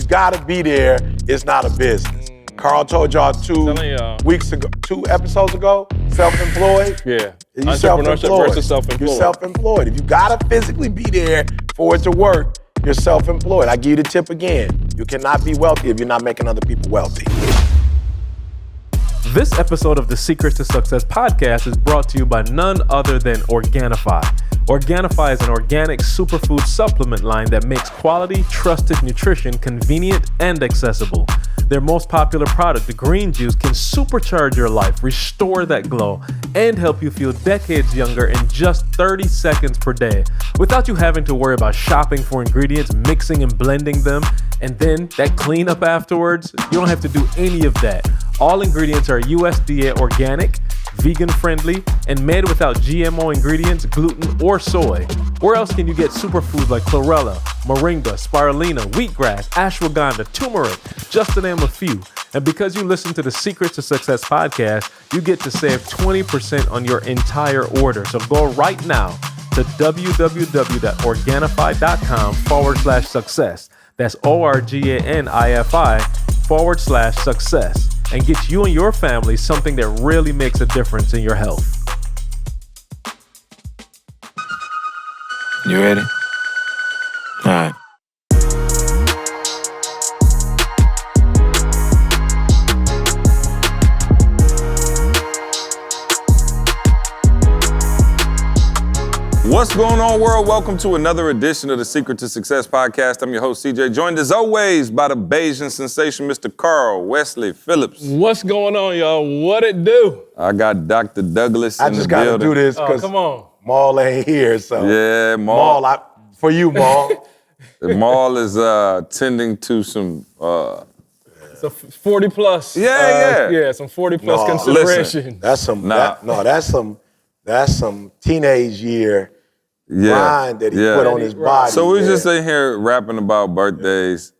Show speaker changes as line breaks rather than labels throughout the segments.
gotta be there, it's not a business. Carl told y'all 2 episodes ago, self-employed.
Yeah.
You
Entrepreneurship versus self-employed.
You're self-employed. If you gotta physically be there for it to work, you're self-employed. I give you the tip again. You cannot be wealthy if you're not making other people wealthy.
This episode of the Secrets to Success podcast is brought to you by none other than Organifi. Organifi is an organic superfood supplement line that makes quality, trusted nutrition convenient and accessible. Their most popular product, the green juice, can supercharge your life, restore that glow, and help you feel decades younger in just 30 seconds per day, without you having to worry about shopping for ingredients, mixing and blending them, and then that cleanup afterwards. You don't have to do any of that. All ingredients are USDA organic, vegan-friendly, and made without GMO ingredients, gluten, or soy. Where else can you get superfoods like chlorella, moringa, spirulina, wheatgrass, ashwagandha, turmeric, just to name a few? And because you listen to the Secrets to Success podcast, you get to save 20% on your entire order. So go right now to www.organifi.com/success. That's ORGANIFI/success. And get you and your family something that really makes a difference in your health.
You ready? All right.
What's going on, world? Welcome to another edition of the Secret to Success podcast. I'm your host, CJ, joined as always by the Bayesian sensation, Mr. Carl Wesley Phillips.
What's going on, y'all? What it do?
I got Dr. Douglas in the building.
I just got to do this because Maul ain't here, so.
Yeah, Maul.
For you, Maul.
Maul is tending to some...
So 40 plus.
Yeah.
Some 40 plus consideration.
Listen, that's some teenage year grind that he put on his body.
So we just sitting here rapping about birthdays.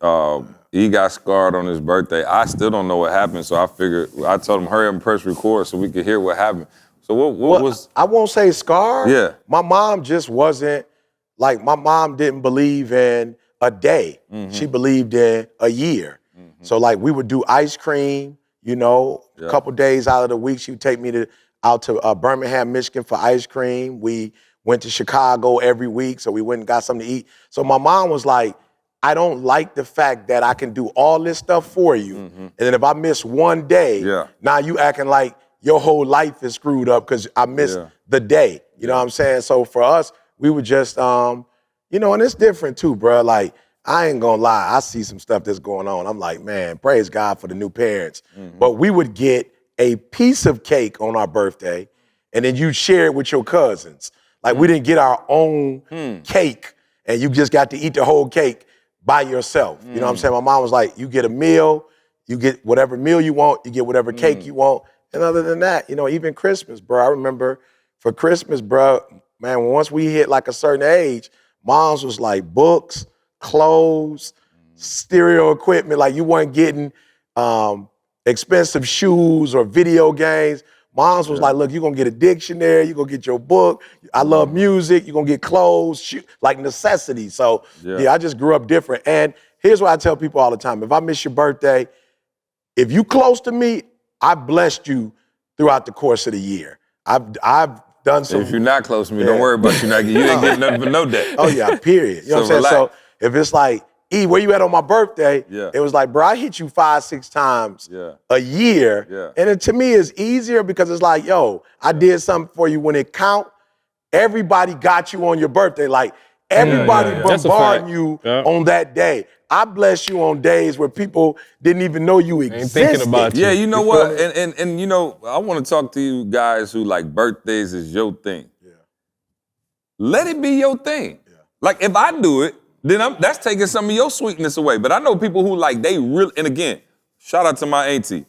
He got scarred on his birthday. I still don't know what happened, so I told him hurry up and press record so we could hear what happened. So what was...
I won't say scarred.
Yeah.
My mom just wasn't, my mom didn't believe in a day. Mm-hmm. She believed in a year. Mm-hmm. So we would do ice cream, a couple days out of the week. She would take me out to Birmingham, Michigan for ice cream. We went to Chicago every week, so we went and got something to eat. So my mom was like, I don't like the fact that I can do all this stuff for you, and then if I miss one day, now you acting like your whole life is screwed up because I missed the day. You know what I'm saying? So for us, we would just, and it's different too, bro. I ain't gonna lie, I see some stuff that's going on. I'm like, man, praise God for the new parents. But we would get a piece of cake on our birthday, and then you share it with your cousins. We didn't get our own cake, and you just got to eat the whole cake by yourself. You know what I'm saying? My mom was like, you get a meal, you get whatever meal you want, you get whatever cake you want. And other than that, even Christmas, bro, I remember for Christmas, bro, man, once we hit a certain age, mom's was like books, clothes, stereo equipment. You weren't getting expensive shoes or video games. Mom's was like, look, you're going to get a dictionary, you're going to get your book. I love music, you're going to get clothes, necessities. So, I just grew up different. And here's what I tell people all the time. If I miss your birthday, if you close to me, I blessed you throughout the course of the year. I've done some.
If you're not close to me, don't worry about you. You ain't getting nothing but no day.
Oh, yeah, period. You know what I'm saying? So if it's E, where you at on my birthday?
Yeah.
It was bro, I hit you 5-6 times a year.
Yeah.
And to me, it's easier because it's yo, I did something for you when it count. Everybody got you on your birthday. Everybody bombarding you on that day. I bless you on days where people didn't even know you existed.
Ain't thinking about you.
Yeah, you know what? And I want to talk to you guys who birthdays is your thing. Yeah. Let it be your thing. Yeah. If I do it, then that's taking some of your sweetness away. But I know people who they really, and again, shout out to my auntie.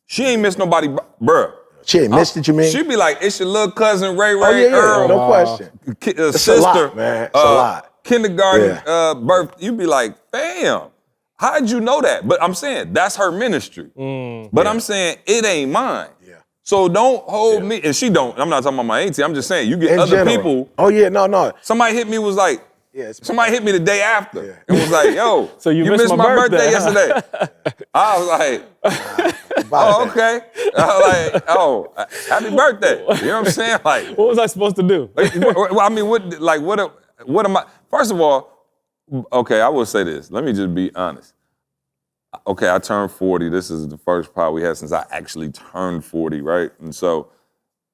She ain't missed nobody, bruh.
She ain't missed it, you mean?
She be like, it's your little cousin Ray
Oh, yeah,
Earl.
no question.
Sister.
It's a lot, man. It's a lot.
Kindergarten birth. You be like, bam, how'd you know that? But I'm saying, that's her ministry. But I'm saying, it ain't mine. Yeah. So don't hold me, and she don't. I'm not talking about my auntie. I'm just saying, you get
In
other
general.
people.
Oh, yeah, no.
Somebody hit me, was like, Somebody hit me the day after. It was like, yo,
So you
missed my birthday
birthday.
yesterday. I was like, oh, okay. I was like, oh, happy birthday. You know what I'm saying? Like,
What was I supposed to do?
I mean, what am I? First of all, okay, I will say this. Let me just be honest. Okay, I turned 40. This is the first pod we had since I actually turned 40, right? And so,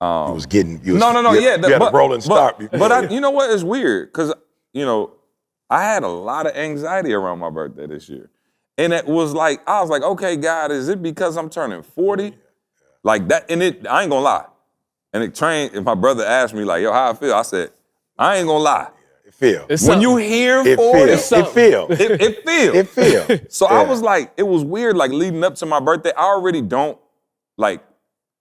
You had
but,
a rolling start.
You know what? It's weird because I had a lot of anxiety around my birthday this year, and it was like I was like, okay, God, is it because I'm turning 40? Like that, and I ain't gonna lie. And if my brother asked me like, yo, how I feel? I said, I ain't gonna lie.
It feel.
When you hear 40,
it feel.
It feel. So I was like, it was weird, like leading up to my birthday. I already don't like,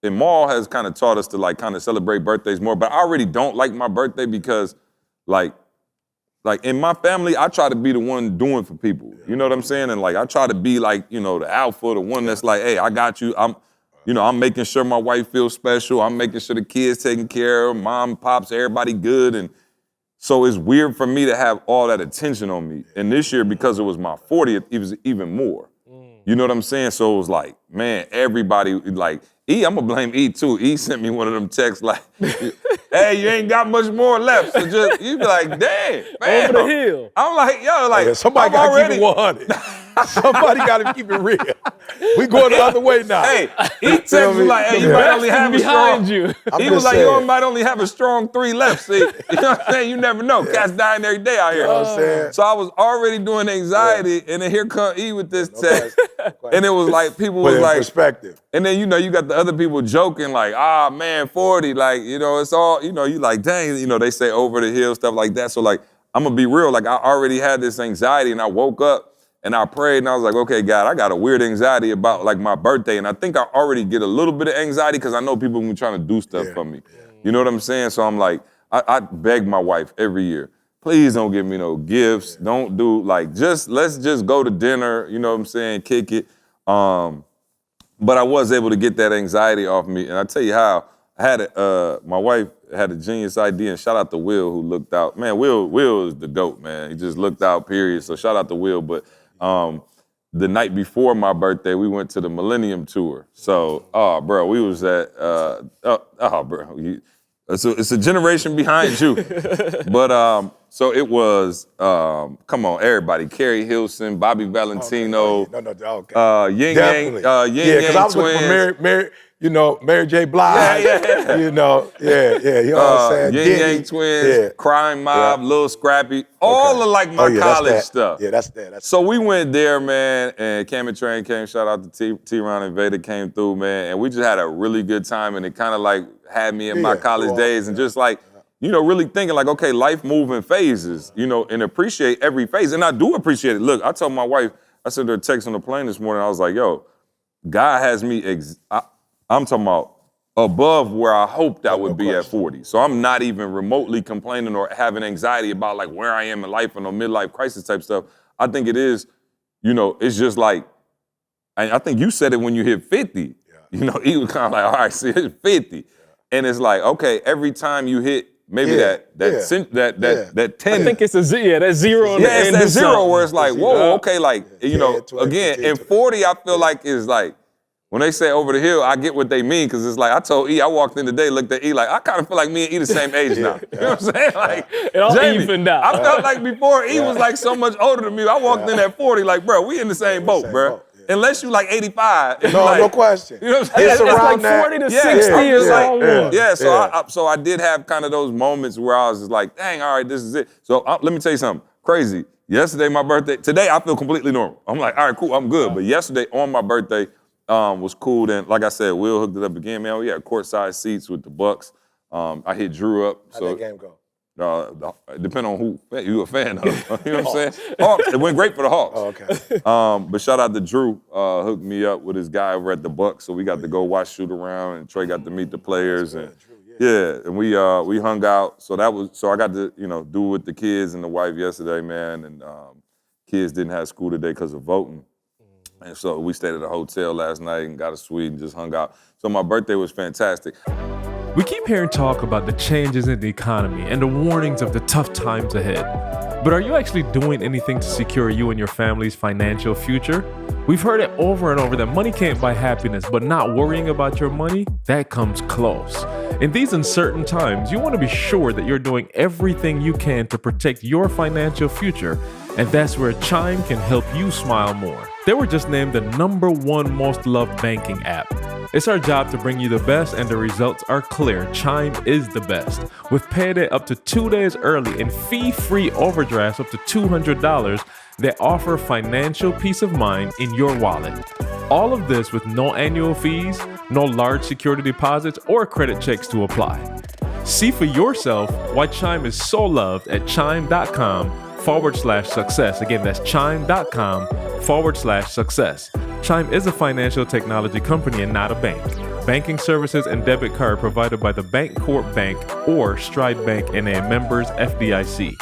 and Maul has kind of taught us to like kind of celebrate birthdays more, but I already don't like my birthday because like in my family, I try to be the one doing for people. You know what I'm saying? And like, I try to be like, the alpha, the one that's like, hey, I got you. I'm making sure my wife feels special. I'm making sure the kids taken care of, mom, pops, everybody good. And so it's weird for me to have all that attention on me. And this year, because it was my 40th, it was even more. You know what I'm saying? So it was like, man, everybody, like, I'm gonna blame E too. E sent me one of them texts like, hey, you ain't got much more left. So just, you be like, damn, man.
Over the hill.
I'm like, yo, like,
somebody got to keep it 100. Somebody got to keep it real. We going the other way now.
Hey, he texted me like, hey, you might only have a strong.
Behind you.
He was like, you might only have a strong 3 left. See, you know what I'm saying? You never know. Cats dying every day out here.
You know what I'm saying?
So I was already doing anxiety, and then here come E with this text, and it was like people
Put
was
it in
like,
perspective.
and then you got the other people joking like, man, 40, like it's all you like, dang, they say over the hill stuff like that. So like, I'm gonna be real, like I already had this anxiety, and I woke up. And I prayed and I was like, okay, God, I got a weird anxiety about like my birthday. And I think I already get a little bit of anxiety because I know people have been trying to do stuff for me. You know what I'm saying? So I'm like, I beg my wife every year, please don't give me no gifts. Don't do like, let's just go to dinner, you know what I'm saying, kick it. But I was able to get that anxiety off me. And I tell you how, my wife had a genius idea, and shout out to Will who looked out. Man, Will is the GOAT, man. He just looked out, period. So shout out to Will. But the night before my birthday, we went to the Millennium Tour. So, bro, we was at, bro, it's a generation behind you. But, so it was, come on, everybody, Carrie Hilson, Bobby Valentino, Yin Yang
because I was looking for Mary J. Blige. You know what I'm saying?
Yin Yang Twins, Crime Mob, Lil Scrappy, all of like my college stuff.
Yeah, that's that.
So we went there, man, and Cam and Train came. Shout out to T-Ron and Vader came through, man, and we just had a really good time, and it kind of like had me in my college days, and just like, really thinking like, okay, life move in phases, and appreciate every phase, and I do appreciate it. Look, I told my wife, I sent her a text on the plane this morning, I was like, yo, God has me, I'm talking about above where I hoped I would be at 40. So I'm not even remotely complaining or having anxiety about like where I am in life or no midlife crisis type stuff. I think it is, it's just like, I think you said it when you hit 50. He was kind of like, all right, see, it's 50. And it's like, okay, every time you hit maybe that 10.
I think it's that's zero on the end.
It's that zero where it's like, whoa, okay, like, again, in 40, I feel like is like, when they say over the hill, I get what they mean, because it's like, I told E, I walked in today, looked at E, like, I kind of feel like me and E the same age now. You know what I'm saying? Like,
it all evened out.
I felt like before E was like so much older than me. I walked in at 40, like, bro, we in the same boat, bro. Unless you like 85.
No question.
You know what I'm saying?
It's around
like 40 to 60
is
all one.
So I did have kind of those moments where I was just like, dang, all right, this is it. So let me tell you something crazy. Yesterday, my birthday, today I feel completely normal. I'm like, all right, cool, I'm good. But yesterday on my birthday, was cool. Then, like I said, Will hooked it up again, man. We had courtside seats with the Bucks. I hit Drew up.
How'd that game go?
Depending on who you a fan of. You know what I'm saying? Hawks, it went great for the Hawks.
Oh, okay.
But shout out to Drew, hooked me up with his guy over at the Bucks, so we got to go watch shoot around, and Trey got to meet the players, and and we hung out. So I got to do with the kids and the wife yesterday, man, and kids didn't have school today because of voting. And so we stayed at a hotel last night and got a suite and just hung out. So my birthday was fantastic.
We keep hearing talk about the changes in the economy and the warnings of the tough times ahead. But are you actually doing anything to secure you and your family's financial future? We've heard it over and over that money can't buy happiness, but not worrying about your money, that comes close. In these uncertain times, you want to be sure that you're doing everything you can to protect your financial future, and that's where Chime can help you smile more. They were just named the #1 most loved banking app. It's our job to bring you the best, and the results are clear. Chime is the best. With payday up to 2 days early and fee-free overdrafts up to $200, they offer financial peace of mind in your wallet. All of this with no annual fees, no large security deposits, or credit checks to apply. See for yourself why Chime is so loved at chime.com/success. Again, that's chime.com/success. Chime is a financial technology company and not a bank. Banking services and debit card provided by the Bancorp Bank or Stride Bank N.A. members FDIC.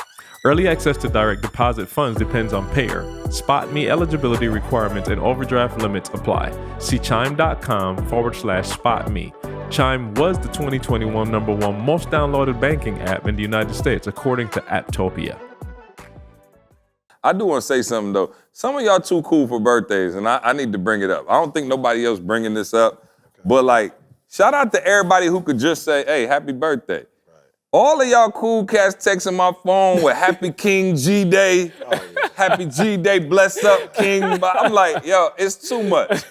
Early access to direct deposit funds depends on payer. SpotMe eligibility requirements and overdraft limits apply. See chime.com/spotme. Chime was the 2021 #1 most downloaded banking app in the United States, according to Apptopia.
I do want to say something, though. Some of y'all too cool for birthdays, and I need to bring it up. I don't think nobody else bringing this up, but, like, shout out to everybody who could just say, hey, happy birthday. All of y'all cool cats texting my phone with Happy King G Day, Happy G Day, bless up King. I'm like, yo, it's too much.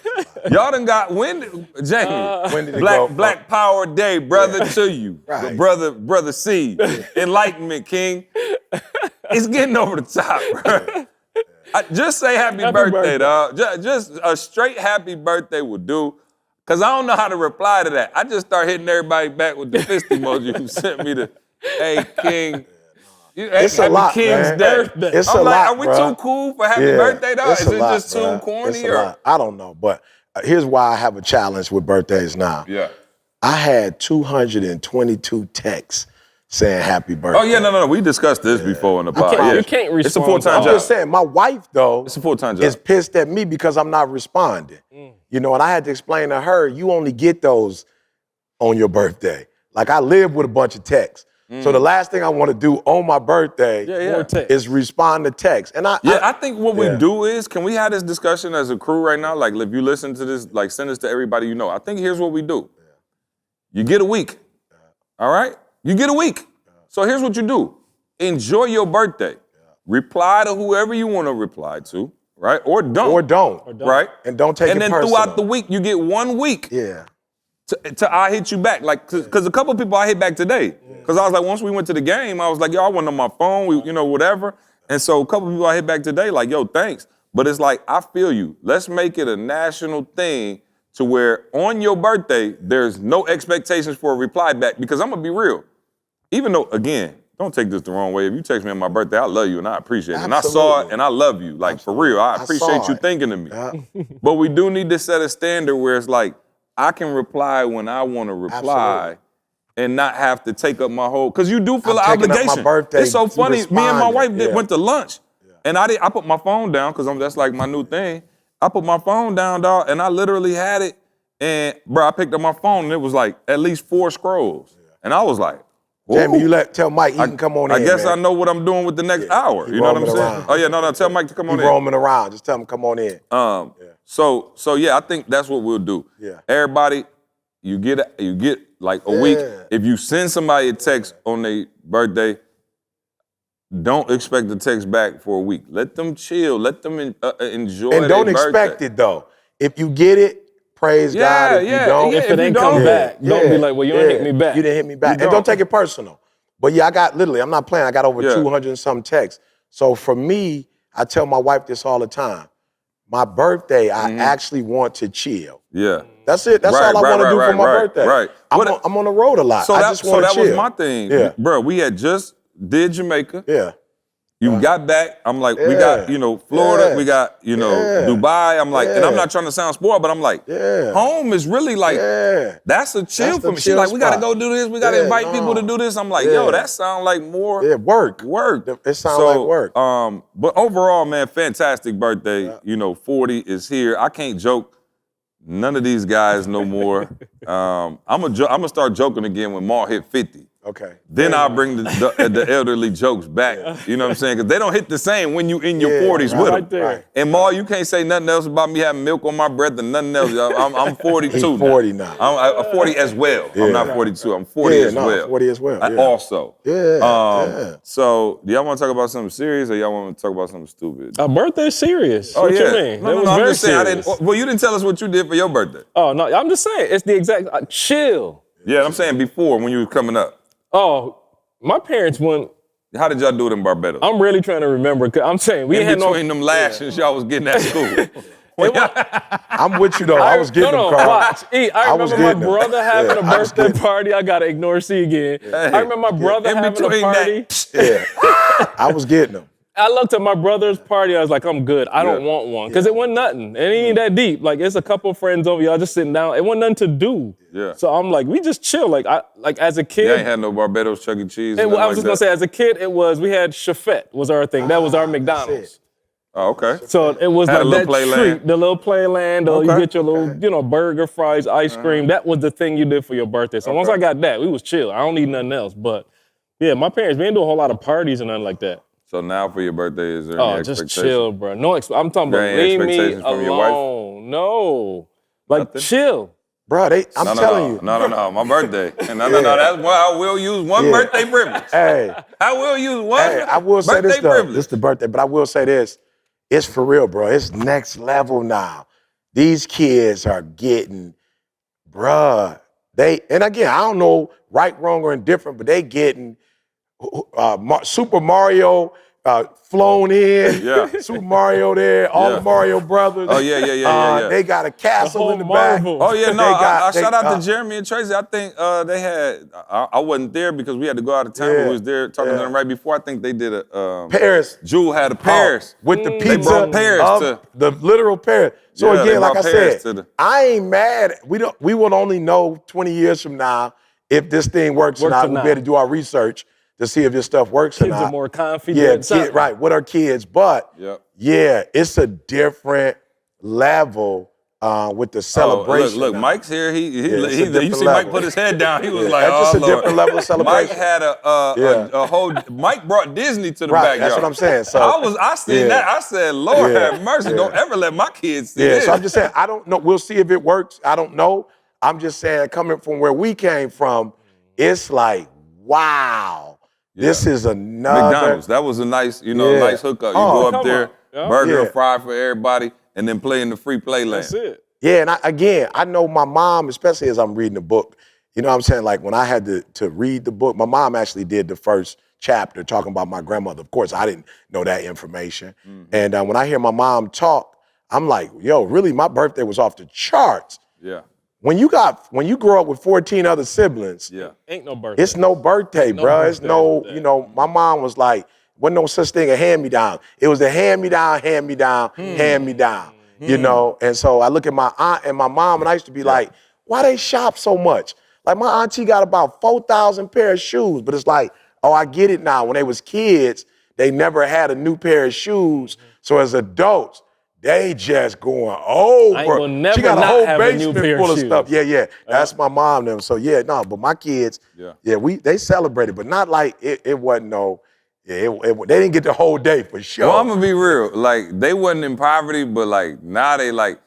Y'all done got, Jamie,
When did it go?
Black Power Day, brother to you.
Right.
Brother C, Enlightenment King. It's getting over the top, bro. Just say happy birthday, dog. Just a straight happy birthday will do. Because I don't know how to reply to that. I just start hitting everybody back with the fist emoji who sent me the, hey, King.
It's
happy
a lot,
King's
man.
Day.
It's
I'm
a
like,
lot,
are we
bruh.
too cool for happy birthday, dog? Is it just too corny?
It's a lot. I don't know, but here's why I have a challenge with birthdays now.
Yeah.
I had 222 texts saying happy birthday.
Oh, yeah, no. We discussed this before in the pod.
You can't respond.
It's a full-time
I'm
job.
just saying, my wife, though,
It's a full-time job.
is pissed at me because I'm not responding. You know, and I had to explain to her, you only get those on your birthday. Like, I live with a bunch of texts. So the last thing I want to do on my birthday is respond to texts. And
I think what we do is, can we have this discussion as a crew right now? Like, if you listen to this, like, send this to everybody you know. I think here's what we do. You get a week, all right? You get a week. So here's what you do. Enjoy your birthday. Reply to whoever you want to reply to, right? Or don't. Right?
And don't take it personal.
And then throughout the week, you get 1 week.
Yeah.
To I hit you back, like, cause a couple of people I hit back today. Cause I was like, once we went to the game, I was like, yo, I went on my phone, whatever. And so a couple of people I hit back today, like, yo, thanks. But it's like, I feel you. Let's make it a national thing to where on your birthday, there's no expectations for a reply back. Because I'm gonna be real. Even though, again, don't take this the wrong way. If you text me on my birthday, I love you and I appreciate it. And I saw it and I love you. Like, for real, I appreciate you thinking of me. But we do need to set a standard where it's like, I can reply when I want to reply and not have to take up my whole, because you do feel an obligation.
Up my birthday
it's so funny. Me and my wife went to lunch and I put my phone down because that's like my new thing. I put my phone down, dog, and I literally had it. And, bro, I picked up my phone and it was like at least 4 scrolls. And I was like,
Jamie, you tell Mike he can come on in,
I guess
man.
I know what I'm doing with the next hour. You know what I'm saying?
Around.
Oh, yeah, no, tell Mike to come on in.
He's roaming around. Just tell him come on in.
So yeah, I think that's what we'll do.
Yeah.
Everybody, you get like a week. If you send somebody a text on their birthday, don't expect the text back for a week. Let them chill. Let them enjoy their
And don't
birthday.
expect it, though. If you get it, praise God. If you don't,
if it ain't come back, don't be like, well, you didn't hit me back.
You didn't hit me back. And don't take it personal. But yeah, I'm not playing. I got over 200 and some texts. So for me, I tell my wife this all the time. My birthday, I actually want to chill.
Yeah.
That's it. That's all I want to do for my birthday.
Right.
I'm on the road a lot.
So
I just want to chill.
that was my thing.
Yeah.
Bro, we had just did Jamaica.
Yeah.
You got back. I'm like, we got, Florida. We got, Dubai. I'm like, and I'm not trying to sound spoiled, but I'm like, home is really like, that's a chill for me. She's like, we got to go do this. We got to invite people to do this. I'm like, yo, that sound like more
work. It sounds like work.
But overall, man, fantastic birthday. 40 is here. I can't joke. None of these guys no more. I'm gonna start joking again when Maul hit 50.
Okay.
Then I'll bring the elderly jokes back. You know what I'm saying? Because they don't hit the same when you in your 40s with them.
there.
Right.
And Ma, you can't say nothing else about me having milk on my breath and nothing else. I'm 42
He's 40 now.
I'm 40 as well.
Yeah.
I'm not 42. I'm 40 as well.
40 as well. Yeah.
Also.
Yeah.
So, do y'all want to talk about something serious or y'all want to talk about something stupid?
A birthday's serious.
Oh,
what
yeah.
you mean?
No,
That was
I'm
very
just saying.
serious.
Well, you didn't tell us what you did for your birthday.
Oh, no, I'm just saying. It's the exact, chill.
Yeah, I'm saying before when you were coming up.
Oh, my parents went,
How did y'all do it in Barbados?
I'm really trying to remember, 'cause I'm saying, we
in
had
between them lashings y'all was getting at school.
I'm with you though. I was getting them, Carl.
Watch. I
was
remember my
getting them.
brother having a
I was
birthday
getting
party. I gotta ignore C again. I remember my brother
In
having a
between
party.
Yeah. I was getting them.
I looked at my brother's party. I was like, I'm good. I don't want one. Because it wasn't nothing. It ain't that deep. Like, it's a couple of friends over, y'all just sitting down. It wasn't nothing to do.
Yeah.
So I'm like, we just chill. Like as a kid.
You ain't had no Barbados Chuck E. Cheese.
I was just gonna say, as a kid, we had Chafette was our thing. That was our McDonald's.
Oh, okay.
So it was
Had a
like
little
that
playland.
treat, the little playland, or you
Okay.
get your little, burger, fries, ice cream. That was the thing you did for your birthday. So once I got that, we was chill. I don't need nothing else. But yeah, my parents, we didn't do a whole lot of parties and nothing like that.
So now for your birthday, is there
Oh,
any
just
expectation?
chill, bro. No, I'm talking
There
about
ain't
leave me
expectations from your wife?
alone. No, like
Nothing?
chill.
Bro, I'm telling you.
No, my birthday. No, that's why I will use one birthday privilege.
Hey,
I will use one
I will say this
birthday
though.
privilege.
This is the birthday, but I will say this. It's for real, bro. It's next level now. These kids are getting, bruh. And again, I don't know right, wrong, or indifferent, but they getting Super Mario flown in.
Yeah.
Super Mario there, all
Yeah.
the Mario brothers.
Oh, yeah.
They got a castle in the
Marvel.
back.
Oh, yeah, no,
They got-
I
they-
shout out to Jeremy and Tracy. I think they had, I wasn't there because we had to go out of town.
Yeah.
We was there talking to
Yeah.
them right before. I think they did a,
Paris.
Jewel had a Paris.
With the
They
pizza
brought Paris
of
to-
the literal Paris. So
Yeah, they
again, like I
brought Paris to
said,
the-
I ain't mad. We will only know 20 years from now if this thing works or not.
or
We
not.
better do our research to see if this stuff works or
Kids
not.
are more confident.
Yeah,
something.
right. What are kids? But
Yep.
yeah, it's a different level with the celebration.
Look,
now.
Mike's here.
it's a
You
different
see
level.
Mike put his head down. He was
Yeah,
like,
that's just
oh,
a
Lord.
different level of celebration.
Mike had a whole. Mike brought Disney to the
Right,
backyard.
that's what I'm saying. So
I seen
yeah.
that. I said, Lord
Yeah,
have mercy.
yeah.
Don't ever let my kids see
Yeah,
this.
so I'm just saying, I don't know. We'll see if it works. I don't know. I'm just saying, coming from where we came from, it's like, wow, this is another.
McDonald's. That was a nice,
Yeah.
nice hookup. You
Oh,
go up
come
there,
on. Yeah.
burger
Yeah.
and fry for everybody, and then play in the free playland.
That's it.
Yeah, and I know my mom, especially as I'm reading the book, you know what I'm saying? Like when I had to read the book, my mom actually did the first chapter talking about my grandmother. Of course, I didn't know that information. And when I hear my mom talk, I'm like, yo, really, my birthday was off the charts.
Yeah,
When you grow up with 14 other siblings,
yeah.
Ain't no birthday.
it's no birthday, bro. It's
birthday
no,
with that.
my mom was like, wasn't no such thing as hand-me-down. It was a hand-me-down, hand-me-down, hand-me-down, And so I look at my aunt and my mom, and I used to be like, why they shop so much? Like my auntie got about 4,000 pair of shoes, but it's like, oh, I get it now. When they was kids, they never had a new pair of shoes. So as adults, they just going over.
I ain't gonna never
she got a
not
whole
have a new
basement
pair of
full of
shoes.
stuff. Yeah. That's my mom them. So yeah, no, but my kids, they celebrated, but not like it wasn't no. Yeah, they didn't get the whole day for sure.
Well, I'm gonna be real. Like they wasn't in poverty, but like now they like.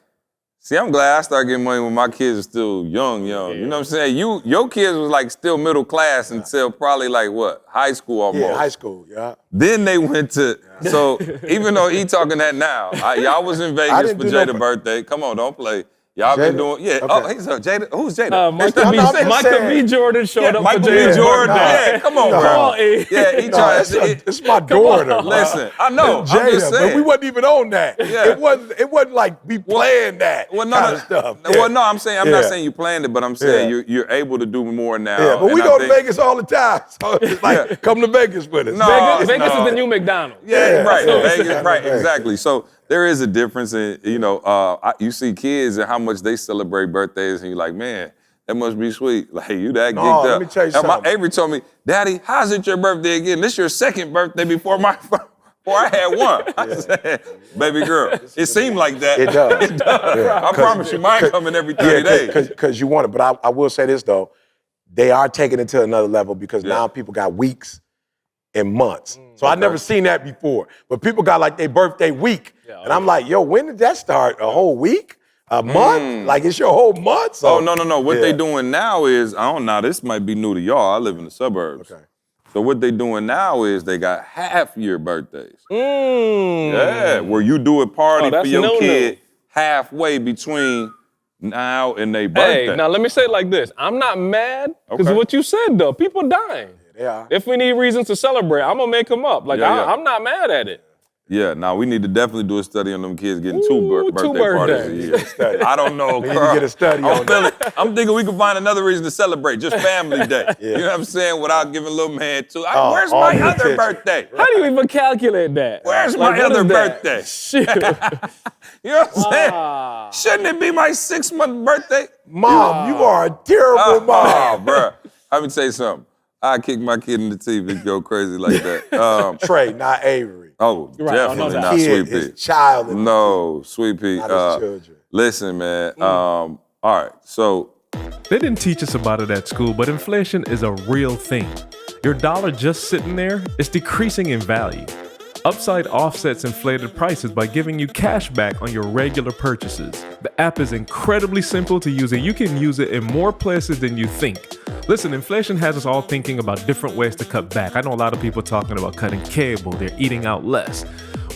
See, I'm glad I started getting money when my kids are still young. You know what I'm saying? Your kids was like still middle class until probably like what? High school almost.
Yeah, high school, yeah.
Then they went to, so even though he talking that now, y'all was in Vegas
didn't
for
do no-
Jada's birthday. Come on, don't play. Y'all been
Jada?
doing, yeah.
Okay.
Oh, he's Jada. Who's Jada?
Michael
I'm
B.
just saying.
Michael B. Jordan showed up
Michael
for
B.
Jada's
Jordan.
birthday.
Yeah, come on,
No.
bro.
Come on, E.
Yeah, he
No,
tried.
it's my daughter. bro.
Listen, I know. I'm
Jada,
just
but
saying.
we wasn't even on that.
Yeah.
It wasn't like we planned that kind of stuff.
Well, no, I'm saying I'm not
Yeah.
saying you planned it, but I'm saying
Yeah.
you're able to do more now.
Yeah, but we
and I
go to
think-
Vegas all the time. So it's like, come to Vegas with us.
No,
Vegas
no.
is the new McDonald's.
Yeah, right.
Yeah.
Vegas, right,
Yeah.
exactly. So there is a difference in, you see kids and how much they celebrate birthdays, and you're like, man, that must be sweet. Like, you that
No,
geeked
let
up.
me tell you
And
something.
Avery told me, Daddy, how's it your birthday again? This your second birthday before I had one. I said, baby girl, it seemed like that.
It does.
I promise you, mine coming every 30 days.
Because you want it. But I will say this, though. they are taking it to another level because now people got weeks and months. So I've never seen that before. But people got like their birthday week. And I'm like, yo, when did that start? A whole week? A month? Like it's your whole month? So,
no. What they doing now is, I don't know, this might be new to y'all. I live in the suburbs.
Okay.
So what they doing now is they got half-year birthdays. Yeah, where you do a party for your kid halfway between now and their birthday.
Hey, now let me say it like this. I'm not mad because of what you said, though. People dying.
They are.
If we need reasons to celebrate, I'm going to make them up. Like, I'm not mad at it.
Yeah, now we need to definitely do a study on them kids getting two birthday parties a year. I don't know,
We need to get a study on that.
I'm thinking we can find another reason to celebrate, just family day. You know what I'm saying? Without giving little man too. Where's my other birthday?
How do you even calculate that?
Where's my other birthday?
Shit.
You know what I'm saying? Shouldn't it be my 6-month birthday?
Mom, you are a terrible mom.
Bro, let me tell you something. I kick my kid in the teeth and go crazy like that.
Trey, not Avery.
Oh, definitely not
Kid,
Sweet Pea.
his child.
No, Sweet Pea.
Not his children.
Listen, man. All right, so.
They didn't teach us about it at school, but inflation is a real thing. Your dollar just sitting there is decreasing in value. Upside offsets inflated prices by giving you cash back on your regular purchases. The app is incredibly simple to use and you can use it in more places than you think. Listen, inflation has us all thinking about different ways to cut back. I know a lot of people talking about cutting cable, they're eating out less.